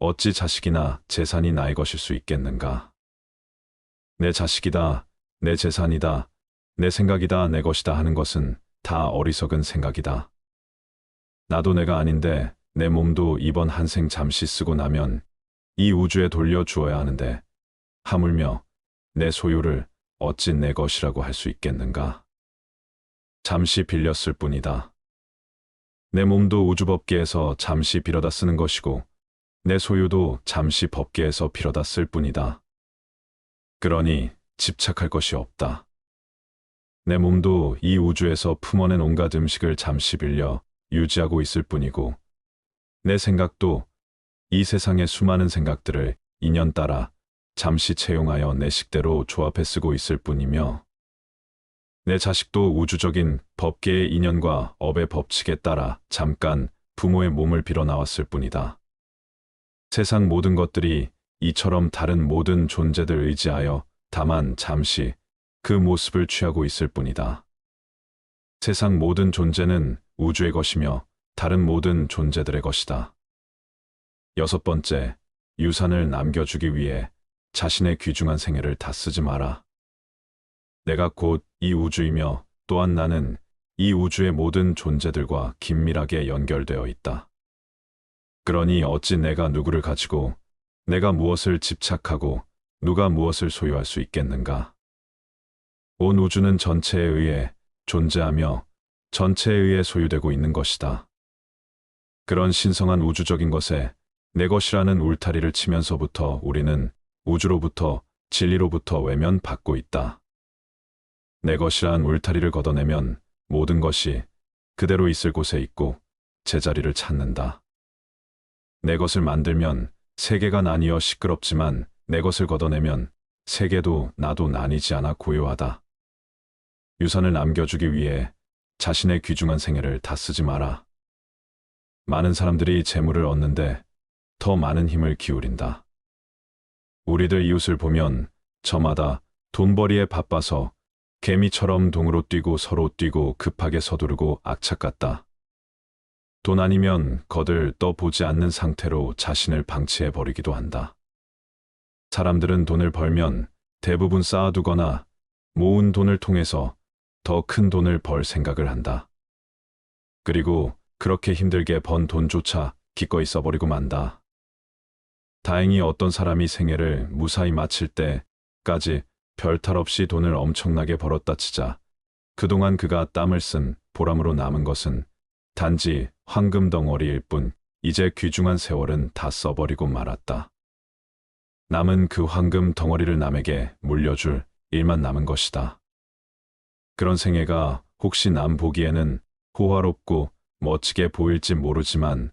어찌 자식이나 재산이 나의 것일 수 있겠는가? 내 자식이다, 내 재산이다, 내 생각이다, 내 것이다 하는 것은 다 어리석은 생각이다. 나도 내가 아닌데 내 몸도 이번 한 생 잠시 쓰고 나면 이 우주에 돌려주어야 하는데 하물며 내 소유를 어찌 내 것이라고 할 수 있겠는가? 잠시 빌렸을 뿐이다. 내 몸도 우주법계에서 잠시 빌어다 쓰는 것이고 내 소유도 잠시 법계에서 빌어다 쓸 뿐이다. 그러니 집착할 것이 없다. 내 몸도 이 우주에서 품어낸 온갖 음식을 잠시 빌려 유지하고 있을 뿐이고 내 생각도 이 세상의 수많은 생각들을 인연 따라 잠시 채용하여 내 식대로 조합해 쓰고 있을 뿐이며 내 자식도 우주적인 법계의 인연과 업의 법칙에 따라 잠깐 부모의 몸을 빌어 나왔을 뿐이다. 세상 모든 것들이 이처럼 다른 모든 존재들 의지하여 다만 잠시 그 모습을 취하고 있을 뿐이다. 세상 모든 존재는 우주의 것이며 다른 모든 존재들의 것이다. 6번째, 유산을 남겨주기 위해 자신의 귀중한 생애를 다 쓰지 마라. 내가 곧 이 우주이며 또한 나는 이 우주의 모든 존재들과 긴밀하게 연결되어 있다. 그러니 어찌 내가 누구를 가지고 내가 무엇을 집착하고 누가 무엇을 소유할 수 있겠는가? 온 우주는 전체에 의해 존재하며 전체에 의해 소유되고 있는 것이다. 그런 신성한 우주적인 것에 내 것이라는 울타리를 치면서부터 우리는 우주로부터 진리로부터 외면받고 있다. 내 것이란 울타리를 걷어내면 모든 것이 그대로 있을 곳에 있고 제자리를 찾는다. 내 것을 만들면 세계가 나뉘어 시끄럽지만 내 것을 걷어내면 세계도 나도 나뉘지 않아 고요하다. 유산을 남겨주기 위해 자신의 귀중한 생애를 다 쓰지 마라. 많은 사람들이 재물을 얻는데 더 많은 힘을 기울인다. 우리들 이웃을 보면 저마다 돈벌이에 바빠서 개미처럼 동으로 뛰고 서로 뛰고 급하게 서두르고 악착 같다. 돈 아니면 거들 떠보지 않는 상태로 자신을 방치해 버리기도 한다. 사람들은 돈을 벌면 대부분 쌓아두거나 모은 돈을 통해서 더 큰 돈을 벌 생각을 한다. 그리고 그렇게 힘들게 번 돈조차 기꺼이 써버리고 만다. 다행히 어떤 사람이 생애를 무사히 마칠 때까지 별탈 없이 돈을 엄청나게 벌었다 치자 그동안 그가 땀을 쓴 보람으로 남은 것은 단지 황금 덩어리일 뿐 이제 귀중한 세월은 다 써버리고 말았다. 남은 그 황금 덩어리를 남에게 물려줄 일만 남은 것이다. 그런 생애가 혹시 남 보기에는 호화롭고 멋지게 보일지 모르지만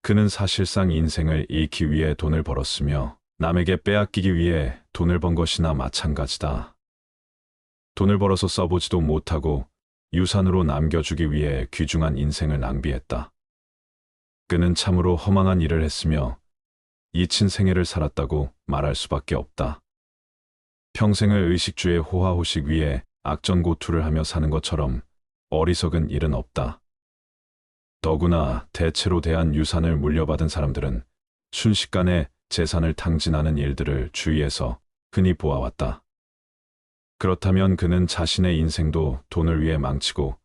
그는 사실상 인생을 잃기 위해 돈을 벌었으며 남에게 빼앗기기 위해 돈을 번 것이나 마찬가지다. 돈을 벌어서 써보지도 못하고 유산으로 남겨주기 위해 귀중한 인생을 낭비했다. 그는 참으로 허망한 일을 했으며 잊힌 생애를 살았다고 말할 수밖에 없다. 평생을 의식주의 호화호식 위에 악전고투를 하며 사는 것처럼 어리석은 일은 없다. 더구나 대체로 대한 유산을 물려받은 사람들은 순식간에 재산을 탕진하는 일들을 주위에서 흔히 보아왔다. 그렇다면 그는 자신의 인생도 돈을 위해 망치고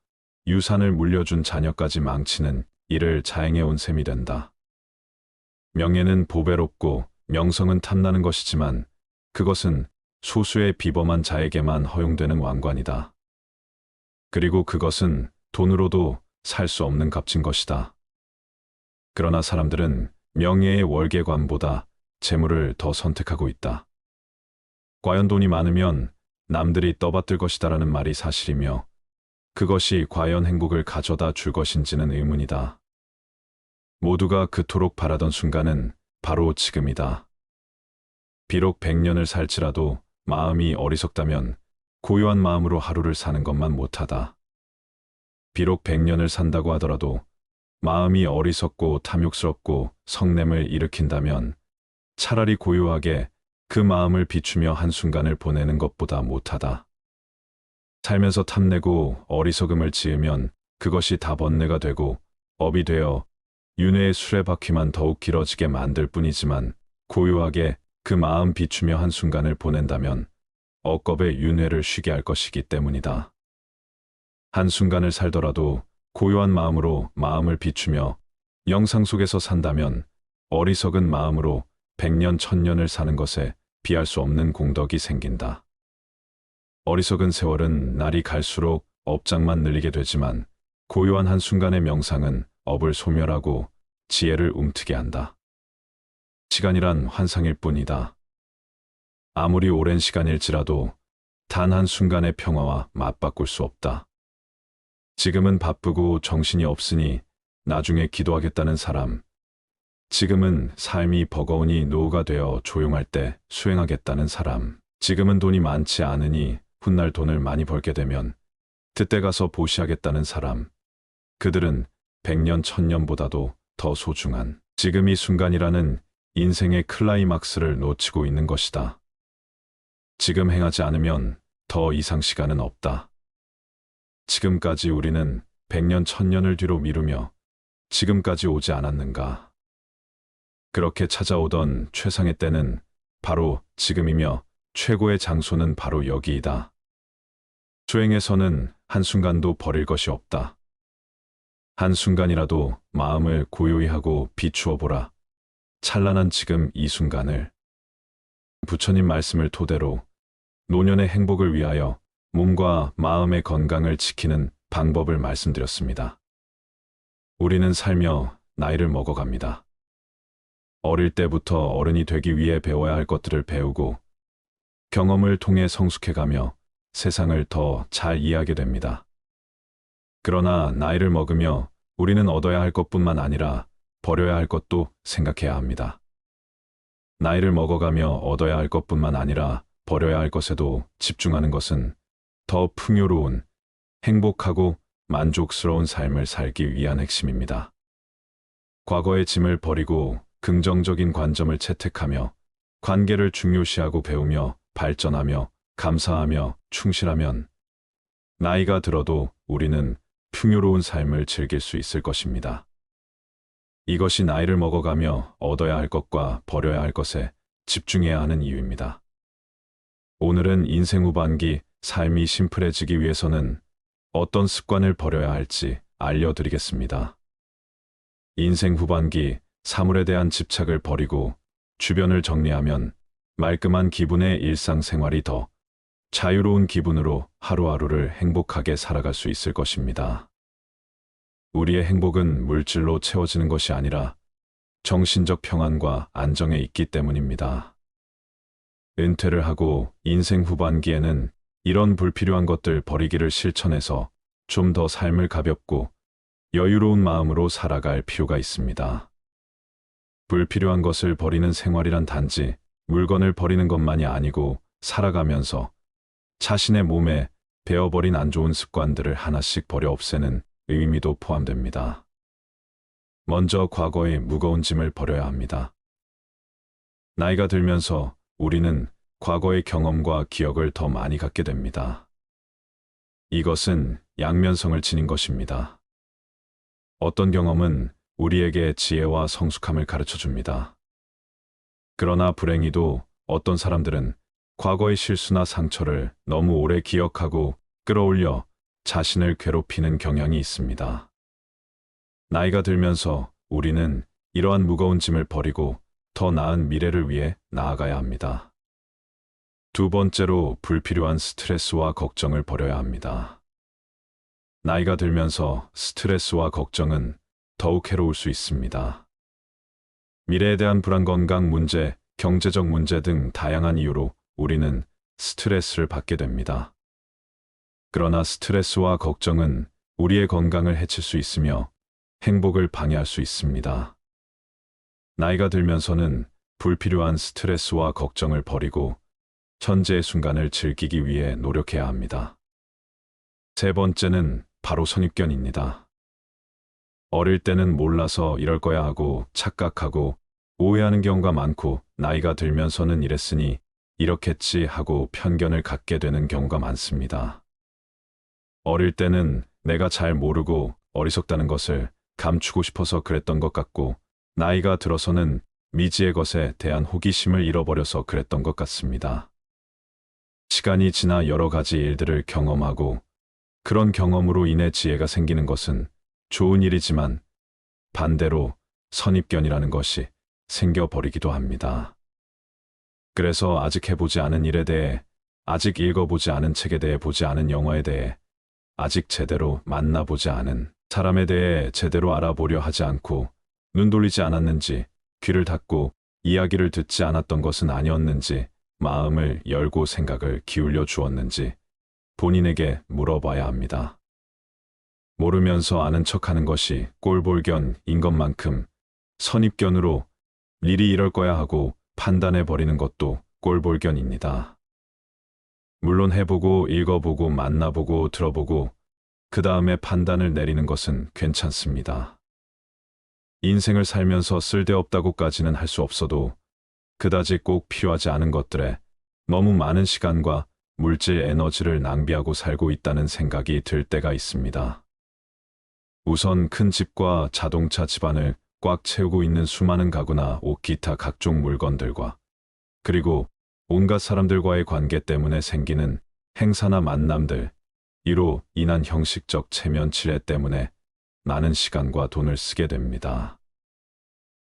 유산을 물려준 자녀까지 망치는 일을 자행해온 셈이 된다. 명예는 보배롭고 명성은 탐나는 것이지만 그것은 소수의 비범한 자에게만 허용되는 왕관이다. 그리고 그것은 돈으로도 살 수 없는 값진 것이다. 그러나 사람들은 명예의 월계관보다 재물을 더 선택하고 있다. 과연 돈이 많으면 남들이 떠받들 것이다라는 말이 사실이며 그것이 과연 행복을 가져다 줄 것인지는 의문이다. 모두가 그토록 바라던 순간은 바로 지금이다. 비록 100년을 살지라도 마음이 어리석다면 고요한 마음으로 하루를 사는 것만 못하다. 비록 100년을 산다고 하더라도 마음이 어리석고 탐욕스럽고 성냄을 일으킨다면 차라리 고요하게 그 마음을 비추며 한순간을 보내는 것보다 못하다. 살면서 탐내고 어리석음을 지으면 그것이 다 번뇌가 되고 업이 되어 윤회의 수레바퀴만 더욱 길어지게 만들 뿐이지만 고요하게 그 마음 비추며 한순간을 보낸다면 억겁의 윤회를 쉬게 할 것이기 때문이다. 한순간을 살더라도 고요한 마음으로 마음을 비추며 영상 속에서 산다면 어리석은 마음으로 100년 1000년을 사는 것에 비할 수 없는 공덕이 생긴다. 어리석은 세월은 날이 갈수록 업장만 늘리게 되지만 고요한 한순간의 명상은 업을 소멸하고 지혜를 움트게 한다. 시간이란 환상일 뿐이다. 아무리 오랜 시간일지라도 단 한순간의 평화와 맞바꿀 수 없다. 지금은 바쁘고 정신이 없으니 나중에 기도하겠다는 사람, 지금은 삶이 버거우니 노후가 되어 조용할 때 수행하겠다는 사람, 지금은 돈이 많지 않으니 훗날 돈을 많이 벌게 되면 그때 가서 보시하겠다는 사람, 그들은 100년 1000년보다도 더 소중한 지금 이 순간이라는 인생의 클라이막스를 놓치고 있는 것이다. 지금 행하지 않으면 더 이상 시간은 없다. 지금까지 우리는 100년 1000년을 뒤로 미루며 지금까지 오지 않았는가? 그렇게 찾아오던 최상의 때는 바로 지금이며 최고의 장소는 바로 여기이다. 수행에서는 한순간도 버릴 것이 없다. 한순간이라도 마음을 고요히 하고 비추어 보라. 찬란한 지금 이 순간을. 부처님 말씀을 토대로 노년의 행복을 위하여 몸과 마음의 건강을 지키는 방법을 말씀드렸습니다. 우리는 살며 나이를 먹어갑니다. 어릴 때부터 어른이 되기 위해 배워야 할 것들을 배우고 경험을 통해 성숙해가며 세상을 더 잘 이해하게 됩니다. 그러나 나이를 먹으며 우리는 얻어야 할 것뿐만 아니라 버려야 할 것도 생각해야 합니다. 나이를 먹어가며 얻어야 할 것뿐만 아니라 버려야 할 것에도 집중하는 것은 더 풍요로운, 행복하고 만족스러운 삶을 살기 위한 핵심입니다. 과거의 짐을 버리고 긍정적인 관점을 채택하며 관계를 중요시하고 배우며 발전하며 감사하며 충실하면 나이가 들어도 우리는 풍요로운 삶을 즐길 수 있을 것입니다. 이것이 나이를 먹어가며 얻어야 할 것과 버려야 할 것에 집중해야 하는 이유입니다. 오늘은 인생 후반기 삶이 심플해지기 위해서는 어떤 습관을 버려야 할지 알려드리겠습니다. 인생 후반기 사물에 대한 집착을 버리고 주변을 정리하면 말끔한 기분의 일상생활이 더 자유로운 기분으로 하루하루를 행복하게 살아갈 수 있을 것입니다. 우리의 행복은 물질로 채워지는 것이 아니라 정신적 평안과 안정에 있기 때문입니다. 은퇴를 하고 인생 후반기에는 이런 불필요한 것들 버리기를 실천해서 좀 더 삶을 가볍고 여유로운 마음으로 살아갈 필요가 있습니다. 불필요한 것을 버리는 생활이란 단지 물건을 버리는 것만이 아니고 살아가면서 자신의 몸에 배어버린 안 좋은 습관들을 하나씩 버려 없애는 의미도 포함됩니다. 먼저 과거의 무거운 짐을 버려야 합니다. 나이가 들면서 우리는 과거의 경험과 기억을 더 많이 갖게 됩니다. 이것은 양면성을 지닌 것입니다. 어떤 경험은 우리에게 지혜와 성숙함을 가르쳐 줍니다. 그러나 불행히도 어떤 사람들은 과거의 실수나 상처를 너무 오래 기억하고 끌어올려 자신을 괴롭히는 경향이 있습니다. 나이가 들면서 우리는 이러한 무거운 짐을 버리고 더 나은 미래를 위해 나아가야 합니다. 두 번째로 불필요한 스트레스와 걱정을 버려야 합니다. 나이가 들면서 스트레스와 걱정은 더욱 해로울 수 있습니다. 미래에 대한 불안, 건강 문제, 경제적 문제 등 다양한 이유로 우리는 스트레스를 받게 됩니다. 그러나 스트레스와 걱정은 우리의 건강을 해칠 수 있으며 행복을 방해할 수 있습니다. 나이가 들면서는 불필요한 스트레스와 걱정을 버리고 현재의 순간을 즐기기 위해 노력해야 합니다. 세 번째는 바로 선입견입니다. 어릴 때는 몰라서 이럴 거야 하고 착각하고 오해하는 경우가 많고 나이가 들면서는 이랬으니 이렇겠지 하고 편견을 갖게 되는 경우가 많습니다. 어릴 때는 내가 잘 모르고 어리석다는 것을 감추고 싶어서 그랬던 것 같고 나이가 들어서는 미지의 것에 대한 호기심을 잃어버려서 그랬던 것 같습니다. 시간이 지나 여러 가지 일들을 경험하고 그런 경험으로 인해 지혜가 생기는 것은 좋은 일이지만 반대로 선입견이라는 것이 생겨버리기도 합니다. 그래서 아직 해보지 않은 일에 대해, 아직 읽어보지 않은 책에 대해, 보지 않은 영화에 대해, 아직 제대로 만나보지 않은 사람에 대해 제대로 알아보려 하지 않고 눈 돌리지 않았는지, 귀를 닫고 이야기를 듣지 않았던 것은 아니었는지, 마음을 열고 생각을 기울여 주었는지 본인에게 물어봐야 합니다. 모르면서 아는 척하는 것이 꼴볼견인 것만큼 선입견으로 일이 이럴 거야 하고 판단해버리는 것도 꼴볼견입니다. 물론 해보고 읽어보고 만나보고 들어보고 그 다음에 판단을 내리는 것은 괜찮습니다. 인생을 살면서 쓸데없다고까지는 할 수 없어도 그다지 꼭 필요하지 않은 것들에 너무 많은 시간과 물질 에너지를 낭비하고 살고 있다는 생각이 들 때가 있습니다. 우선 큰 집과 자동차 집안을 꽉 채우고 있는 수많은 가구나 옷, 기타 각종 물건들과 그리고 온갖 사람들과의 관계 때문에 생기는 행사나 만남들, 이로 인한 형식적 체면 지뢰 때문에 많은 시간과 돈을 쓰게 됩니다.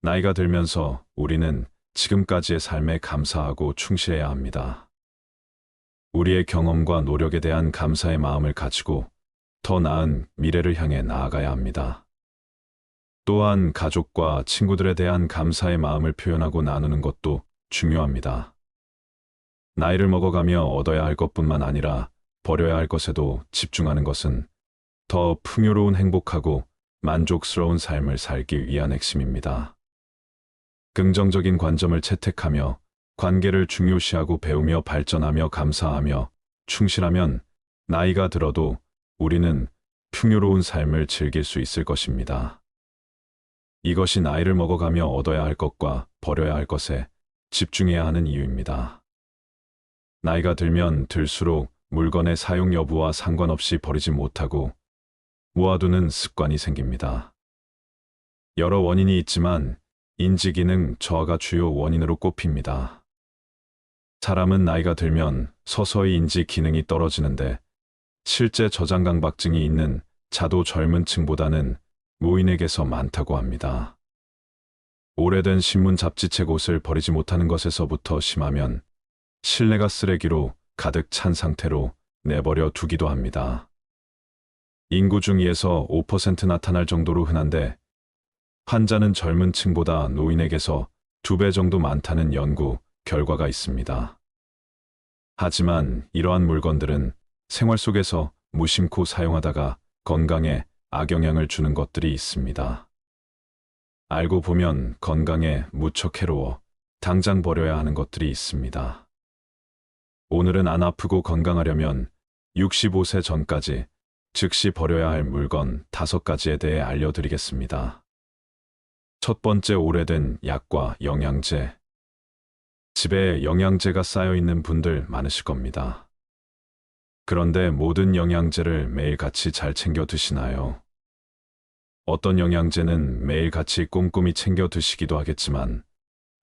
나이가 들면서 우리는 지금까지의 삶에 감사하고 충실해야 합니다. 우리의 경험과 노력에 대한 감사의 마음을 가지고 더 나은 미래를 향해 나아가야 합니다. 또한 가족과 친구들에 대한 감사의 마음을 표현하고 나누는 것도 중요합니다. 나이를 먹어가며 얻어야 할 것뿐만 아니라 버려야 할 것에도 집중하는 것은 더 풍요로운 행복하고 만족스러운 삶을 살기 위한 핵심입니다. 긍정적인 관점을 채택하며 관계를 중요시하고 배우며 발전하며 감사하며 충실하면 나이가 들어도 우리는 풍요로운 삶을 즐길 수 있을 것입니다. 이것이 나이를 먹어가며 얻어야 할 것과 버려야 할 것에 집중해야 하는 이유입니다. 나이가 들면 들수록 물건의 사용 여부와 상관없이 버리지 못하고 모아두는 습관이 생깁니다. 여러 원인이 있지만 인지기능 저하가 주요 원인으로 꼽힙니다. 사람은 나이가 들면 서서히 인지 기능이 떨어지는데 실제 저장강박증이 있는 자도 젊은 층보다는 노인에게서 많다고 합니다. 오래된 신문 잡지책 옷을 버리지 못하는 것에서부터 심하면 실내가 쓰레기로 가득 찬 상태로 내버려 두기도 합니다. 인구 중 2에서 5% 나타날 정도로 흔한데 환자는 젊은 층보다 노인에게서 2배 정도 많다는 연구 결과가 있습니다. 하지만 이러한 물건들은 생활 속에서 무심코 사용하다가 건강에 악영향을 주는 것들이 있습니다. 알고 보면 건강에 무척 해로워 당장 버려야 하는 것들이 있습니다. 오늘은 안 아프고 건강하려면 65세 전까지 즉시 버려야 할 물건 5가지에 대해 알려드리겠습니다. 첫 번째, 오래된 약과 영양제. 집에 영양제가 쌓여있는 분들 많으실 겁니다. 그런데 모든 영양제를 매일같이 잘 챙겨 드시나요? 어떤 영양제는 매일같이 꼼꼼히 챙겨 드시기도 하겠지만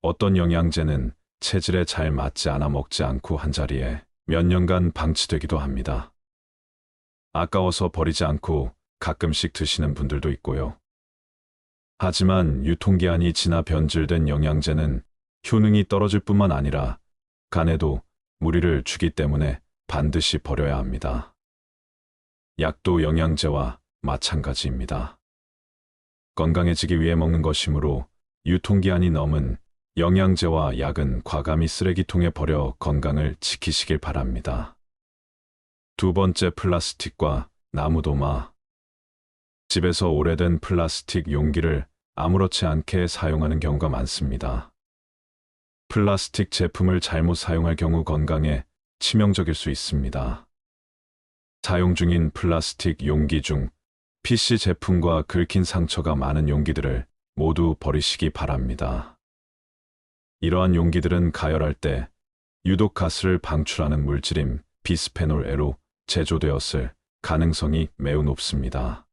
어떤 영양제는 체질에 잘 맞지 않아 먹지 않고 한자리에 몇 년간 방치되기도 합니다. 아까워서 버리지 않고 가끔씩 드시는 분들도 있고요. 하지만 유통기한이 지나 변질된 영양제는 효능이 떨어질 뿐만 아니라 간에도 무리를 주기 때문에 반드시 버려야 합니다. 약도 영양제와 마찬가지입니다. 건강해지기 위해 먹는 것이므로 유통기한이 넘은 영양제와 약은 과감히 쓰레기통에 버려 건강을 지키시길 바랍니다. 두 번째, 플라스틱과 나무도마. 집에서 오래된 플라스틱 용기를 아무렇지 않게 사용하는 경우가 많습니다. 플라스틱 제품을 잘못 사용할 경우 건강에 치명적일 수 있습니다. 사용 중인 플라스틱 용기 중 PC 제품과 긁힌 상처가 많은 용기들을 모두 버리시기 바랍니다. 이러한 용기들은 가열할 때 유독 가스를 방출하는 물질인 비스페놀 A로 제조되었을 가능성이 매우 높습니다.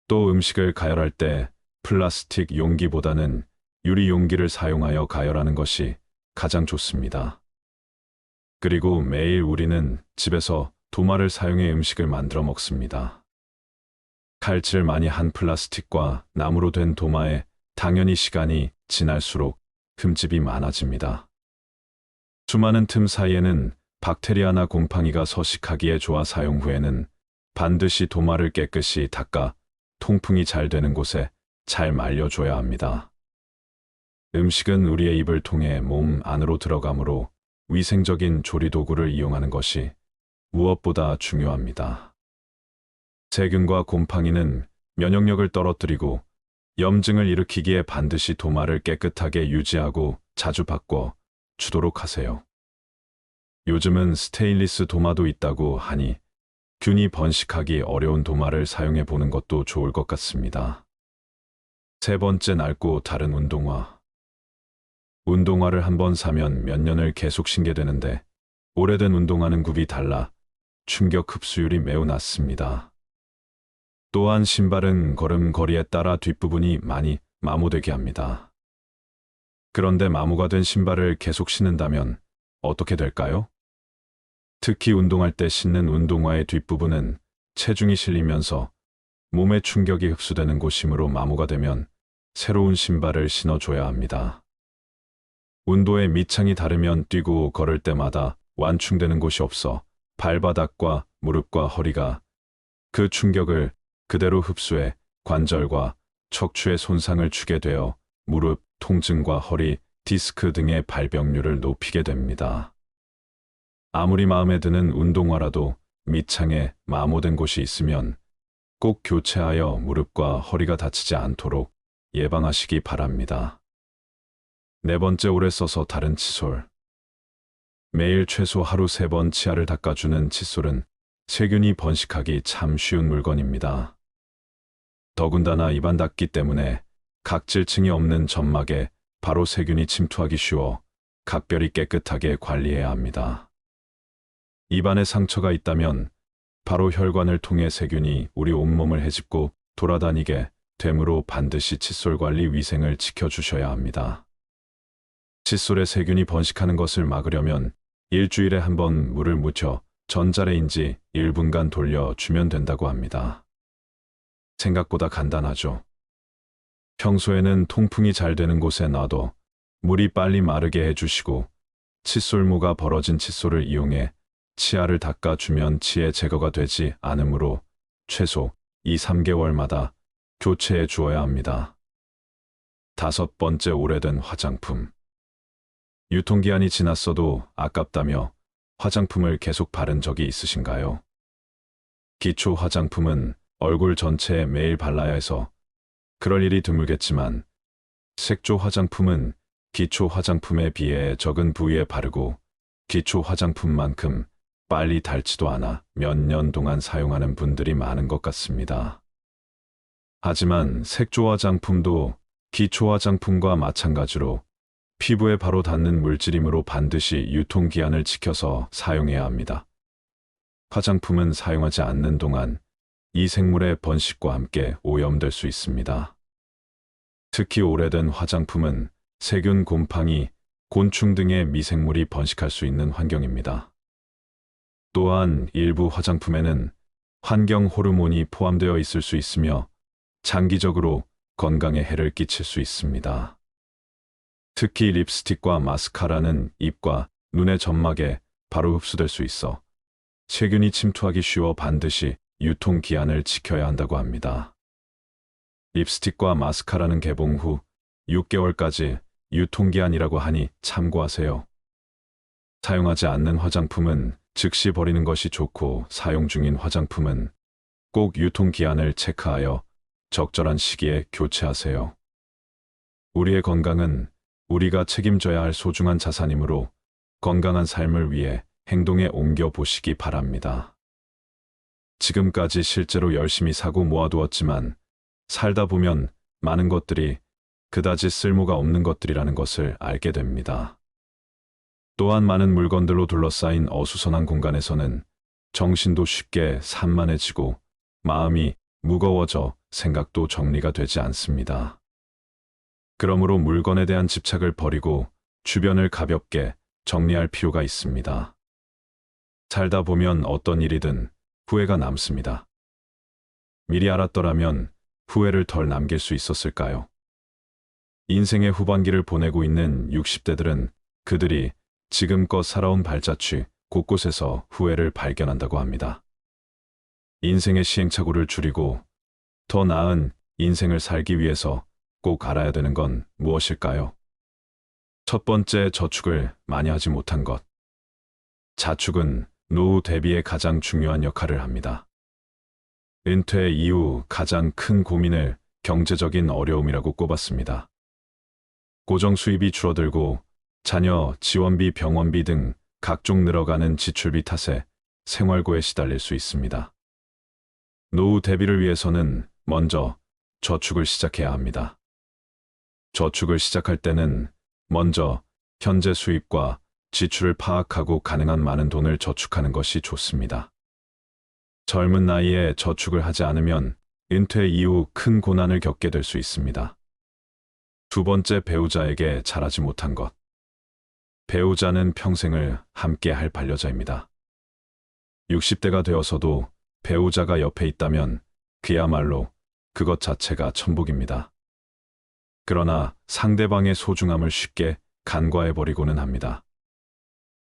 또 음식을 가열할 때 플라스틱 용기보다는 유리 용기를 사용하여 가열하는 것이 가장 좋습니다. 그리고 매일 우리는 집에서 도마를 사용해 음식을 만들어 먹습니다. 칼질 많이 한 플라스틱과 나무로 된 도마에 당연히 시간이 지날수록 흠집이 많아집니다. 수많은 틈 사이에는 박테리아나 곰팡이가 서식하기에 좋아 사용 후에는 반드시 도마를 깨끗이 닦아 통풍이 잘 되는 곳에 잘 말려줘야 합니다. 음식은 우리의 입을 통해 몸 안으로 들어가므로 위생적인 조리 도구를 이용하는 것이 무엇보다 중요합니다. 세균과 곰팡이는 면역력을 떨어뜨리고 염증을 일으키기에 반드시 도마를 깨끗하게 유지하고 자주 바꿔 주도록 하세요. 요즘은 스테인리스 도마도 있다고 하니 균이 번식하기 어려운 도마를 사용해 보는 것도 좋을 것 같습니다. 세 번째, 낡고 다른 운동화. 운동화를 한번 사면 몇 년을 계속 신게 되는데 오래된 운동화는 굽이 달라 충격 흡수율이 매우 낮습니다. 또한 신발은 걸음걸이에 따라 뒷부분이 많이 마모되게 합니다. 그런데 마모가 된 신발을 계속 신는다면 어떻게 될까요? 특히 운동할 때 신는 운동화의 뒷부분은 체중이 실리면서 몸에 충격이 흡수되는 곳이므로 마모가 되면 새로운 신발을 신어줘야 합니다. 운도의 밑창이 다르면 뛰고 걸을 때마다 완충되는 곳이 없어 발바닥과 무릎과 허리가 그 충격을 그대로 흡수해 관절과 척추에 손상을 주게 되어 무릎, 통증과 허리, 디스크 등의 발병률을 높이게 됩니다. 아무리 마음에 드는 운동화라도 밑창에 마모된 곳이 있으면 꼭 교체하여 무릎과 허리가 다치지 않도록 예방하시기 바랍니다. 네 번째, 오래 써서 다른 칫솔. 매일 최소 하루 3번 치아를 닦아주는 칫솔은 세균이 번식하기 참 쉬운 물건입니다. 더군다나 입안 닦기 때문에 각질층이 없는 점막에 바로 세균이 침투하기 쉬워 각별히 깨끗하게 관리해야 합니다. 입안에 상처가 있다면 바로 혈관을 통해 세균이 우리 온몸을 헤집고 돌아다니게 되므로 반드시 칫솔 관리 위생을 지켜주셔야 합니다. 칫솔에 세균이 번식하는 것을 막으려면 일주일에 한 번 물을 묻혀 전자레인지 1분간 돌려주면 된다고 합니다. 생각보다 간단하죠. 평소에는 통풍이 잘 되는 곳에 놔둬 물이 빨리 마르게 해주시고 칫솔모가 벌어진 칫솔을 이용해 치아를 닦아주면 치의 제거가 되지 않으므로 최소 2~3개월마다 교체해 주어야 합니다. 다섯 번째, 오래된 화장품. 유통기한이 지났어도 아깝다며 화장품을 계속 바른 적이 있으신가요? 기초 화장품은 얼굴 전체에 매일 발라야 해서 그럴 일이 드물겠지만 색조 화장품은 기초 화장품에 비해 적은 부위에 바르고 기초 화장품만큼 빨리 닳지도 않아 몇 년 동안 사용하는 분들이 많은 것 같습니다. 하지만 색조 화장품도 기초 화장품과 마찬가지로 피부에 바로 닿는 물질이므로 반드시 유통기한을 지켜서 사용해야 합니다. 화장품은 사용하지 않는 동안 이 생물의 번식과 함께 오염될 수 있습니다. 특히 오래된 화장품은 세균, 곰팡이, 곤충 등의 미생물이 번식할 수 있는 환경입니다. 또한 일부 화장품에는 환경 호르몬이 포함되어 있을 수 있으며 장기적으로 건강에 해를 끼칠 수 있습니다. 특히 립스틱과 마스카라는 입과 눈의 점막에 바로 흡수될 수 있어 세균이 침투하기 쉬워 반드시 유통기한을 지켜야 한다고 합니다. 립스틱과 마스카라는 개봉 후 6개월까지 유통기한이라고 하니 참고하세요. 사용하지 않는 화장품은 즉시 버리는 것이 좋고 사용 중인 화장품은 꼭 유통기한을 체크하여 적절한 시기에 교체하세요. 우리의 건강은 우리가 책임져야 할 소중한 자산이므로 건강한 삶을 위해 행동에 옮겨 보시기 바랍니다. 지금까지 실제로 열심히 사고 모아두었지만 살다 보면 많은 것들이 그다지 쓸모가 없는 것들이라는 것을 알게 됩니다. 또한 많은 물건들로 둘러싸인 어수선한 공간에서는 정신도 쉽게 산만해지고 마음이 무거워져 생각도 정리가 되지 않습니다. 그러므로 물건에 대한 집착을 버리고 주변을 가볍게 정리할 필요가 있습니다. 살다 보면 어떤 일이든 후회가 남습니다. 미리 알았더라면 후회를 덜 남길 수 있었을까요? 인생의 후반기를 보내고 있는 60대들은 그들이 지금껏 살아온 발자취 곳곳에서 후회를 발견한다고 합니다. 인생의 시행착오를 줄이고 더 나은 인생을 살기 위해서 꼭 알아야 되는 건 무엇일까요? 첫 번째, 저축을 많이 하지 못한 것. 자축은 노후 대비에 가장 중요한 역할을 합니다. 은퇴 이후 가장 큰 고민을 경제적인 어려움이라고 꼽았습니다. 고정 수입이 줄어들고 자녀 지원비, 병원비 등 각종 늘어가는 지출비 탓에 생활고에 시달릴 수 있습니다. 노후 대비를 위해서는 먼저 저축을 시작해야 합니다. 저축을 시작할 때는 먼저 현재 수입과 지출을 파악하고 가능한 많은 돈을 저축하는 것이 좋습니다. 젊은 나이에 저축을 하지 않으면 은퇴 이후 큰 고난을 겪게 될 수 있습니다. 두 번째, 배우자에게 잘하지 못한 것. 배우자는 평생을 함께 할 반려자입니다. 60대가 되어서도 배우자가 옆에 있다면 그야말로 그것 자체가 천복입니다. 그러나 상대방의 소중함을 쉽게 간과해버리고는 합니다.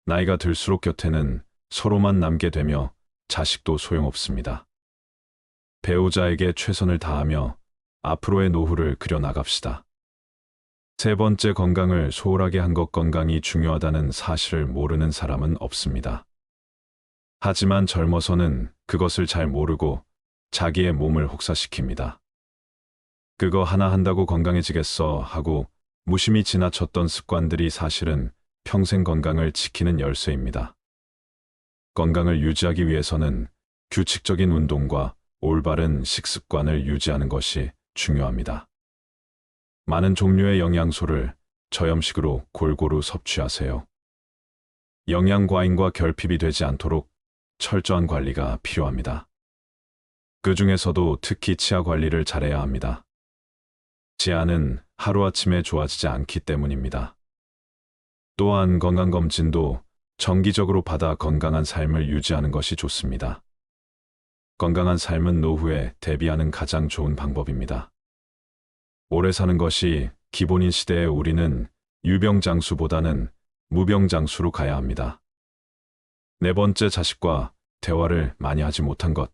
나이가 들수록 곁에는 서로만 남게 되며 자식도 소용없습니다. 배우자에게 최선을 다하며 앞으로의 노후를 그려나갑시다. 세 번째, 건강을 소홀하게 한 것. 건강이 중요하다는 사실을 모르는 사람은 없습니다. 하지만 젊어서는 그것을 잘 모르고 자기의 몸을 혹사시킵니다. 그거 하나 한다고 건강해지겠어 하고 무심히 지나쳤던 습관들이 사실은 평생 건강을 지키는 열쇠입니다. 건강을 유지하기 위해서는 규칙적인 운동과 올바른 식습관을 유지하는 것이 중요합니다. 많은 종류의 영양소를 저염식으로 골고루 섭취하세요. 영양 과잉과 결핍이 되지 않도록 철저한 관리가 필요합니다. 그 중에서도 특히 치아 관리를 잘해야 합니다. 치아는 하루아침에 좋아지지 않기 때문입니다. 또한 건강검진도 정기적으로 받아 건강한 삶을 유지하는 것이 좋습니다. 건강한 삶은 노후에 대비하는 가장 좋은 방법입니다. 오래 사는 것이 기본인 시대에 우리는 유병장수보다는 무병장수로 가야 합니다. 네 번째, 자식과 대화를 많이 하지 못한 것.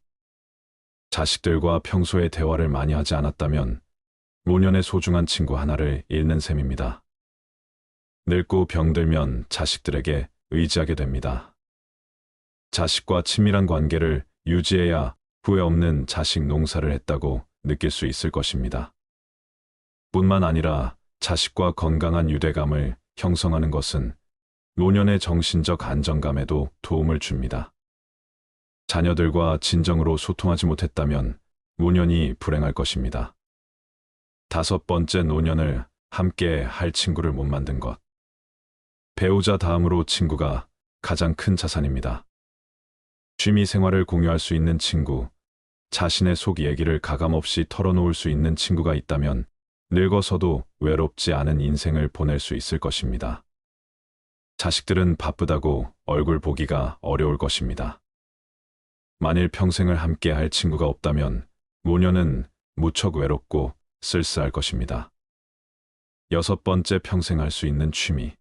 자식들과 평소에 대화를 많이 하지 않았다면 노년의 소중한 친구 하나를 잃는 셈입니다. 늙고 병들면 자식들에게 의지하게 됩니다. 자식과 친밀한 관계를 유지해야 후회 없는 자식 농사를 했다고 느낄 수 있을 것입니다. 뿐만 아니라 자식과 건강한 유대감을 형성하는 것은 노년의 정신적 안정감에도 도움을 줍니다. 자녀들과 진정으로 소통하지 못했다면 노년이 불행할 것입니다. 다섯 번째, 노년을 함께 할 친구를 못 만든 것. 배우자 다음으로 친구가 가장 큰 자산입니다. 취미 생활을 공유할 수 있는 친구, 자신의 속 얘기를 가감없이 털어놓을 수 있는 친구가 있다면 늙어서도 외롭지 않은 인생을 보낼 수 있을 것입니다. 자식들은 바쁘다고 얼굴 보기가 어려울 것입니다. 만일 평생을 함께 할 친구가 없다면 노년은 무척 외롭고 쓸쓸할 것입니다. 여섯 번째, 평생 할 수 있는 취미.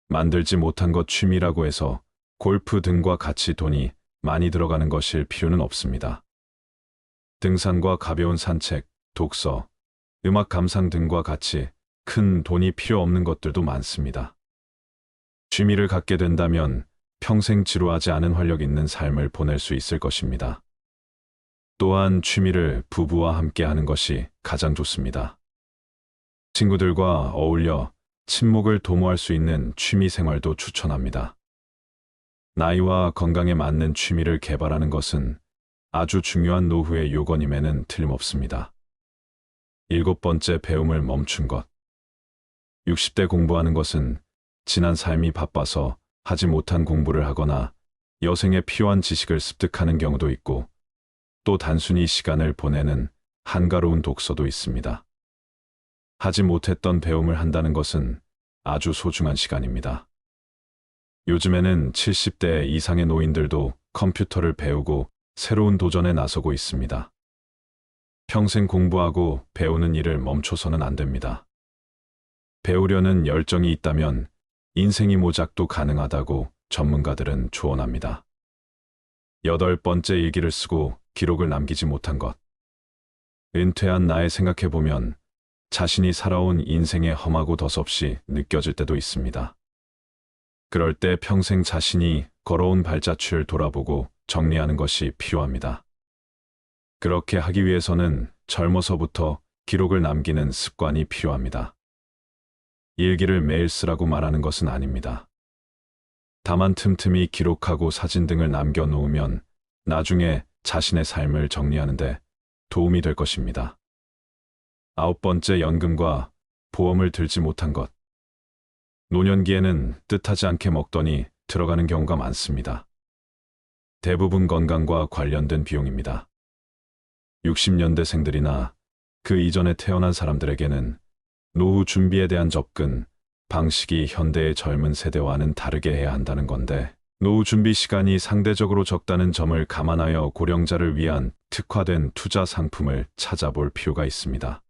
만들지 못한 것 취미라고 해서 골프 등과 같이 돈이 많이 들어가는 것일 필요는 없습니다. 등산과 가벼운 산책, 독서, 음악 감상 등과 같이 큰 돈이 필요 없는 것들도 많습니다. 취미를 갖게 된다면 평생 지루하지 않은 활력 있는 삶을 보낼 수 있을 것입니다. 또한 취미를 부부와 함께 하는 것이 가장 좋습니다. 친구들과 어울려 친목을 도모할 수 있는 취미 생활도 추천합니다. 나이와 건강에 맞는 취미를 개발하는 것은 아주 중요한 노후의 요건임에는 틀림없습니다. 일곱 번째, 배움을 멈춘 것. 60대 공부하는 것은 지난 삶이 바빠서 하지 못한 공부를 하거나 여생에 필요한 지식을 습득하는 경우도 있고 또 단순히 시간을 보내는 한가로운 독서도 있습니다. 하지 못했던 배움을 한다는 것은 아주 소중한 시간입니다. 요즘에는 70대 이상의 노인들도 컴퓨터를 배우고 새로운 도전에 나서고 있습니다. 평생 공부하고 배우는 일을 멈춰서는 안 됩니다. 배우려는 열정이 있다면 인생이 모작도 가능하다고 전문가들은 조언합니다. 8번째 일기를 쓰고 기록을 남기지 못한 것. 은퇴한 나에 생각해보면 자신이 살아온 인생의 험하고 덧없이 느껴질 때도 있습니다. 그럴 때 평생 자신이 걸어온 발자취를 돌아보고 정리하는 것이 필요합니다. 그렇게 하기 위해서는 젊어서부터 기록을 남기는 습관이 필요합니다. 일기를 매일 쓰라고 말하는 것은 아닙니다. 다만 틈틈이 기록하고 사진 등을 남겨놓으면 나중에 자신의 삶을 정리하는 데 도움이 될 것입니다. 9번째, 연금과 보험을 들지 못한 것. 노년기에는 뜻하지 않게 먹더니 들어가는 경우가 많습니다. 대부분 건강과 관련된 비용입니다. 60년대생들이나 그 이전에 태어난 사람들에게는 노후 준비에 대한 접근, 방식이 현대의 젊은 세대와는 다르게 해야 한다는 건데, 노후 준비 시간이 상대적으로 적다는 점을 감안하여 고령자를 위한 특화된 투자 상품을 찾아볼 필요가 있습니다.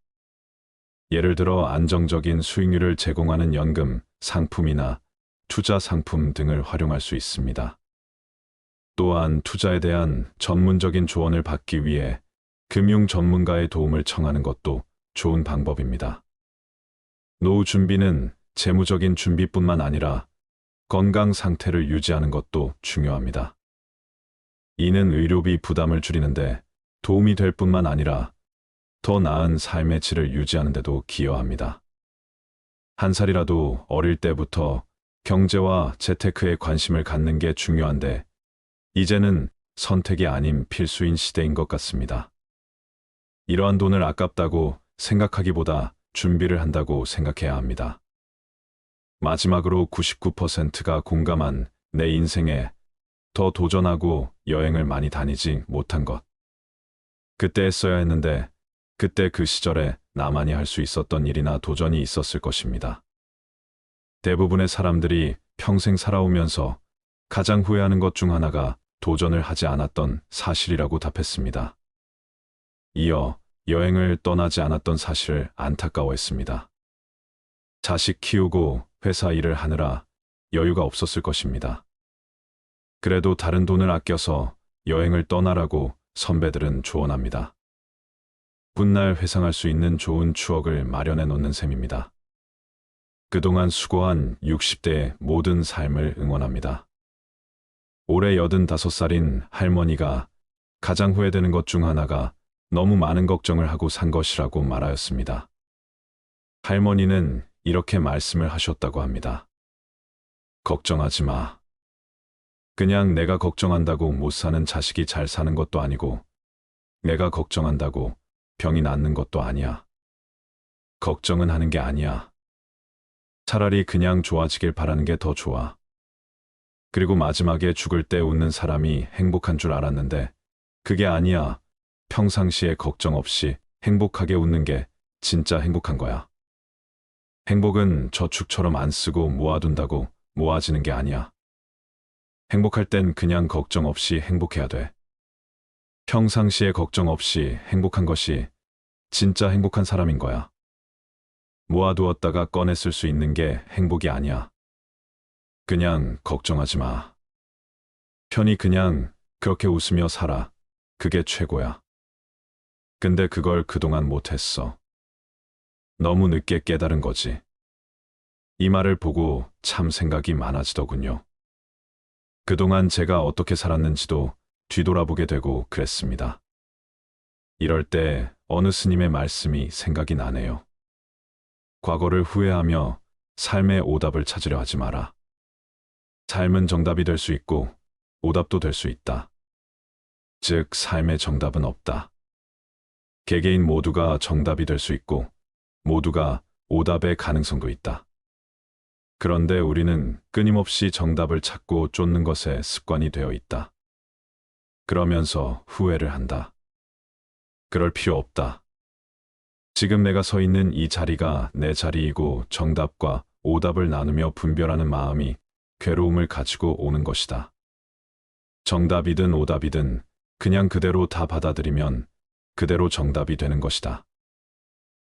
예를 들어 안정적인 수익률을 제공하는 연금, 상품이나 투자 상품 등을 활용할 수 있습니다. 또한 투자에 대한 전문적인 조언을 받기 위해 금융 전문가의 도움을 청하는 것도 좋은 방법입니다. 노후 준비는 재무적인 준비뿐만 아니라 건강 상태를 유지하는 것도 중요합니다. 이는 의료비 부담을 줄이는데 도움이 될 뿐만 아니라 더 나은 삶의 질을 유지하는 데도 기여합니다. 한 살이라도 어릴 때부터 경제와 재테크에 관심을 갖는 게 중요한데, 이제는 선택이 아닌 필수인 시대인 것 같습니다. 이러한 돈을 아깝다고 생각하기보다 준비를 한다고 생각해야 합니다. 마지막으로 99%가 공감한 내 인생에 더 도전하고 여행을 많이 다니지 못한 것. 그때 했어야 했는데, 그때 그 시절에 나만이 할 수 있었던 일이나 도전이 있었을 것입니다. 대부분의 사람들이 평생 살아오면서 가장 후회하는 것 중 하나가 도전을 하지 않았던 사실이라고 답했습니다. 이어 여행을 떠나지 않았던 사실을 안타까워했습니다. 자식 키우고 회사 일을 하느라 여유가 없었을 것입니다. 그래도 다른 돈을 아껴서 여행을 떠나라고 선배들은 조언합니다. 훗날 회상할 수 있는 좋은 추억을 마련해 놓는 셈입니다. 그동안 수고한 60대의 모든 삶을 응원합니다. 올해 85살인 할머니가 가장 후회되는 것 중 하나가 너무 많은 걱정을 하고 산 것이라고 말하였습니다. 할머니는 이렇게 말씀을 하셨다고 합니다. 걱정하지 마. 그냥 내가 걱정한다고 못 사는 자식이 잘 사는 것도 아니고, 내가 걱정한다고 병이 낫는 것도 아니야. 걱정은 하는 게 아니야. 차라리 그냥 좋아지길 바라는 게 더 좋아. 그리고 마지막에 죽을 때 웃는 사람이 행복한 줄 알았는데 그게 아니야. 평상시에 걱정 없이 행복하게 웃는 게 진짜 행복한 거야. 행복은 저축처럼 안 쓰고 모아둔다고 모아지는 게 아니야. 행복할 땐 그냥 걱정 없이 행복해야 돼. 평상시에 걱정 없이 행복한 것이 진짜 행복한 사람인 거야. 모아두었다가 꺼내 쓸 수 있는 게 행복이 아니야. 그냥 걱정하지 마. 편히 그냥 그렇게 웃으며 살아. 그게 최고야. 근데 그걸 그동안 못했어. 너무 늦게 깨달은 거지. 이 말을 보고 참 생각이 많아지더군요. 그동안 제가 어떻게 살았는지도 뒤돌아보게 되고 그랬습니다. 이럴 때 어느 스님의 말씀이 생각이 나네요. 과거를 후회하며 삶의 오답을 찾으려 하지 마라. 삶은 정답이 될 수 있고 오답도 될 수 있다. 즉, 삶의 정답은 없다. 개개인 모두가 정답이 될 수 있고 모두가 오답의 가능성도 있다. 그런데 우리는 끊임없이 정답을 찾고 쫓는 것에 습관이 되어 있다. 그러면서 후회를 한다. 그럴 필요 없다. 지금 내가 서 있는 이 자리가 내 자리이고 정답과 오답을 나누며 분별하는 마음이 괴로움을 가지고 오는 것이다. 정답이든 오답이든 그냥 그대로 다 받아들이면 그대로 정답이 되는 것이다.